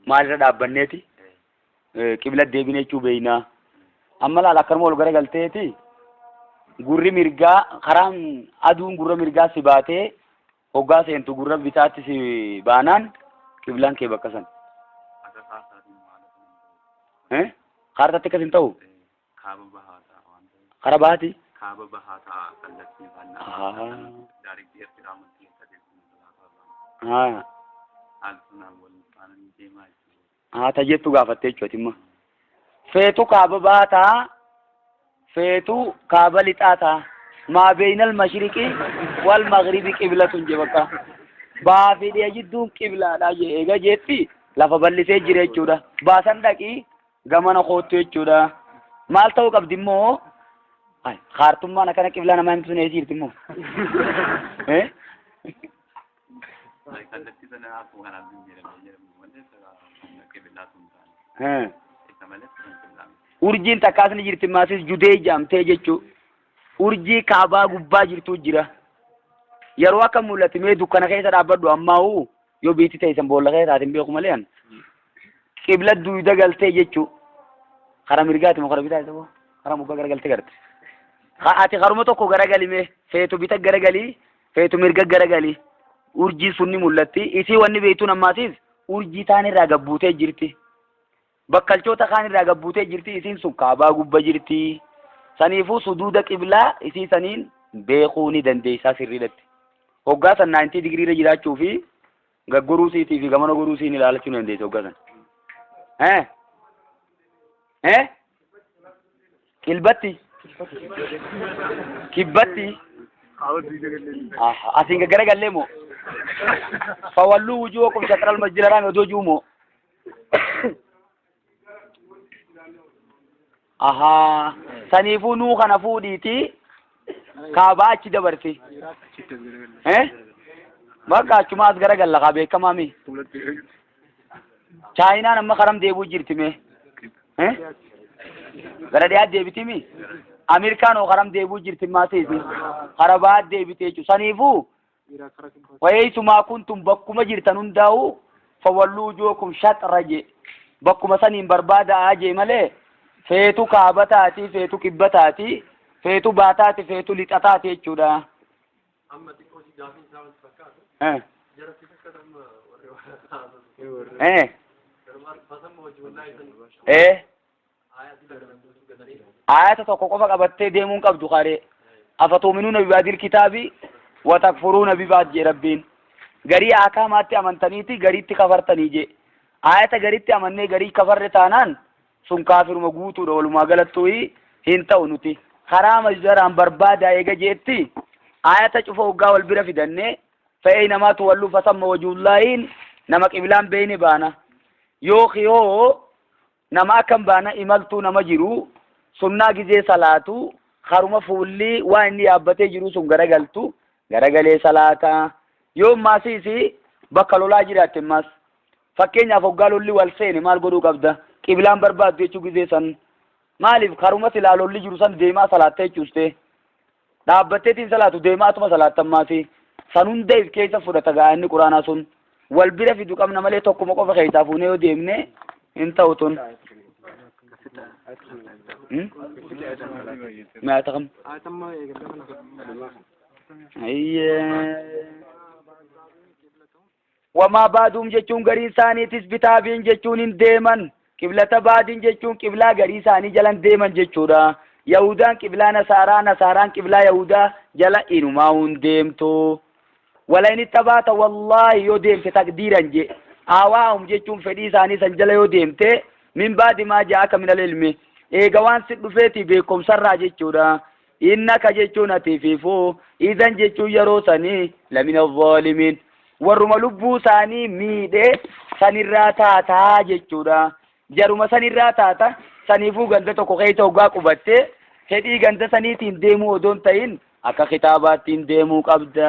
مال رد أبنيتي قبلة ديبيني چوبينا أما لا كرمول غره غلطيتي غوري مرغا خرام ادون غورا مرغا سباته hogaa seentu gurra bitaatti si baanaan qiblaan kee bakka san kaartatti akkas hin ta'u kara baati tajettu gaafattee jechuutimma feetu kaaba baataa feetu kaaba lixaataa ما بين المشرق والمغرب قبلة جبكا بافي دي جدون قبلة لا ييغا جيتي لفا بلسي جيري جودا باسان داكي غمانا خوتو جودا مال تو قبدمو اي خارتم ما نكنا قبلة نما انتو نيجير تمو ايه ها urjin takasni jirti masis jude jamte jechu urji kaaba gubbaa jirtu jira yeroo akka mul'atime dukkana keessa dhaabbadhu ammaa'u yoo biitti ta'e boolla keessa taatiin beeku malee an qibla duuda galtee jechu kara mirgaati moo kara bitaa ta'u kara muka garagaltee garte ati karuma tokko garagalime feetu bita garagali feetu mirga garagali urji sunni mul'atti isii wanni beeytuun ammaasiis urji taan irraa gabbuutee jirti bakkalchoota kaan irraa gabbuutee jirti isiin sun kaabaa gubbaa jirti sanifu sududa qibla isi sanin beekuni dandeessa sirriidatti hoggaa san 90 degree ra jiraachuu fi gaggoruu siitii fi gamana goruu siin ilaalachuu dandeessa hoggaa san kilbatti kibbatti asin gara galle mo fawallu wujuhakum shatral masjid al-haram yodoju mo aha sanifu nu kana fuditi kaaba achi dabarti baka cuma as gara galla kabe kamami china namma karam debu jirtime gara de debiti mi americano karam debu jirtima sesi haraba debite chu sanifu wayituma kuntum bakkuma jirtanun dawu fawallu wujuhakum shatraje bakkuma sanin barbada aje male feetu kaabataati feetu kibbataati feetu baataati feetu lixataati jechuudha amma xiqqoo si gaafin saawwan fakkaatu jara si fakkadam ayata tokko qofa qabattee deemuun qabdu qaare afatuuminuuna bibaadil kitaabi watakfuruuna bibaad je rabbiin garii akaamaatti amantaniiti gariitti kafartanii je ayata gariitti amannee garii kafarre taanaan sun kafiruma guutuudha walumaa galattuyi hin ta'u nuti karaa masjaraan barbaada eega jeetti ayata cufa hoggaa wal bira fidanne fa'ee namaa tuwalluu fasamma wajuullaahin nama qiblaan beeyne baana yoo nama akkam baana imaltuu nama jiru sunnaa gizee salaatu haruma fuulli waa inni yaabbatee jiru sun garagalee salaata yoo maasiisi bakka lolaa jiraatte mas fakkeenyaaf hoggaa lolli wal seene maal godhuu qabda qiblaan barbaaddu jechuu gizee san maaliif karuma silaa lolli jiru san deemaa salaattee jechuuste dhaabbatteetiin salaatu deemaatuma salaattammaati san hunda if keessa fudhata gaa'inni quraanaa sun wal bira fidu qabna malee tokkuma qofa keessaa fuunee yoo deemne hin ta'u tun maata kam wamaa baaduum jechuun garii isaaniitis bitaabiin jechuun hin deeman qiblata baadiin jechuun qiblaa garii isaanii jalan deeman jechuudha yahudaan qiblaa nasaaraa nasaaraan qiblaa yahudaa jala inumaa hin deemtu walain ittabaata wallahi yoo deemte takdiiran je awaahum jechuun fedhii isaanii san jala yoo deemte min baadi maa jaaka min al-ilmi eega waan si dhufeeti beekumsarraa jechuudha innaka jechuun atiifiifuu idan jechuun yeroo sanii lamina zaalimiin warruma lubbuu isaanii miidhee sanirraa taataa jechuudha jaruma sanirraa taata saniifuu ganda tokko keessa hoggaa qubatte fedhii ganda saniitiin deemuu odoon ta'in akka kitaabaattiin deemuu qabda.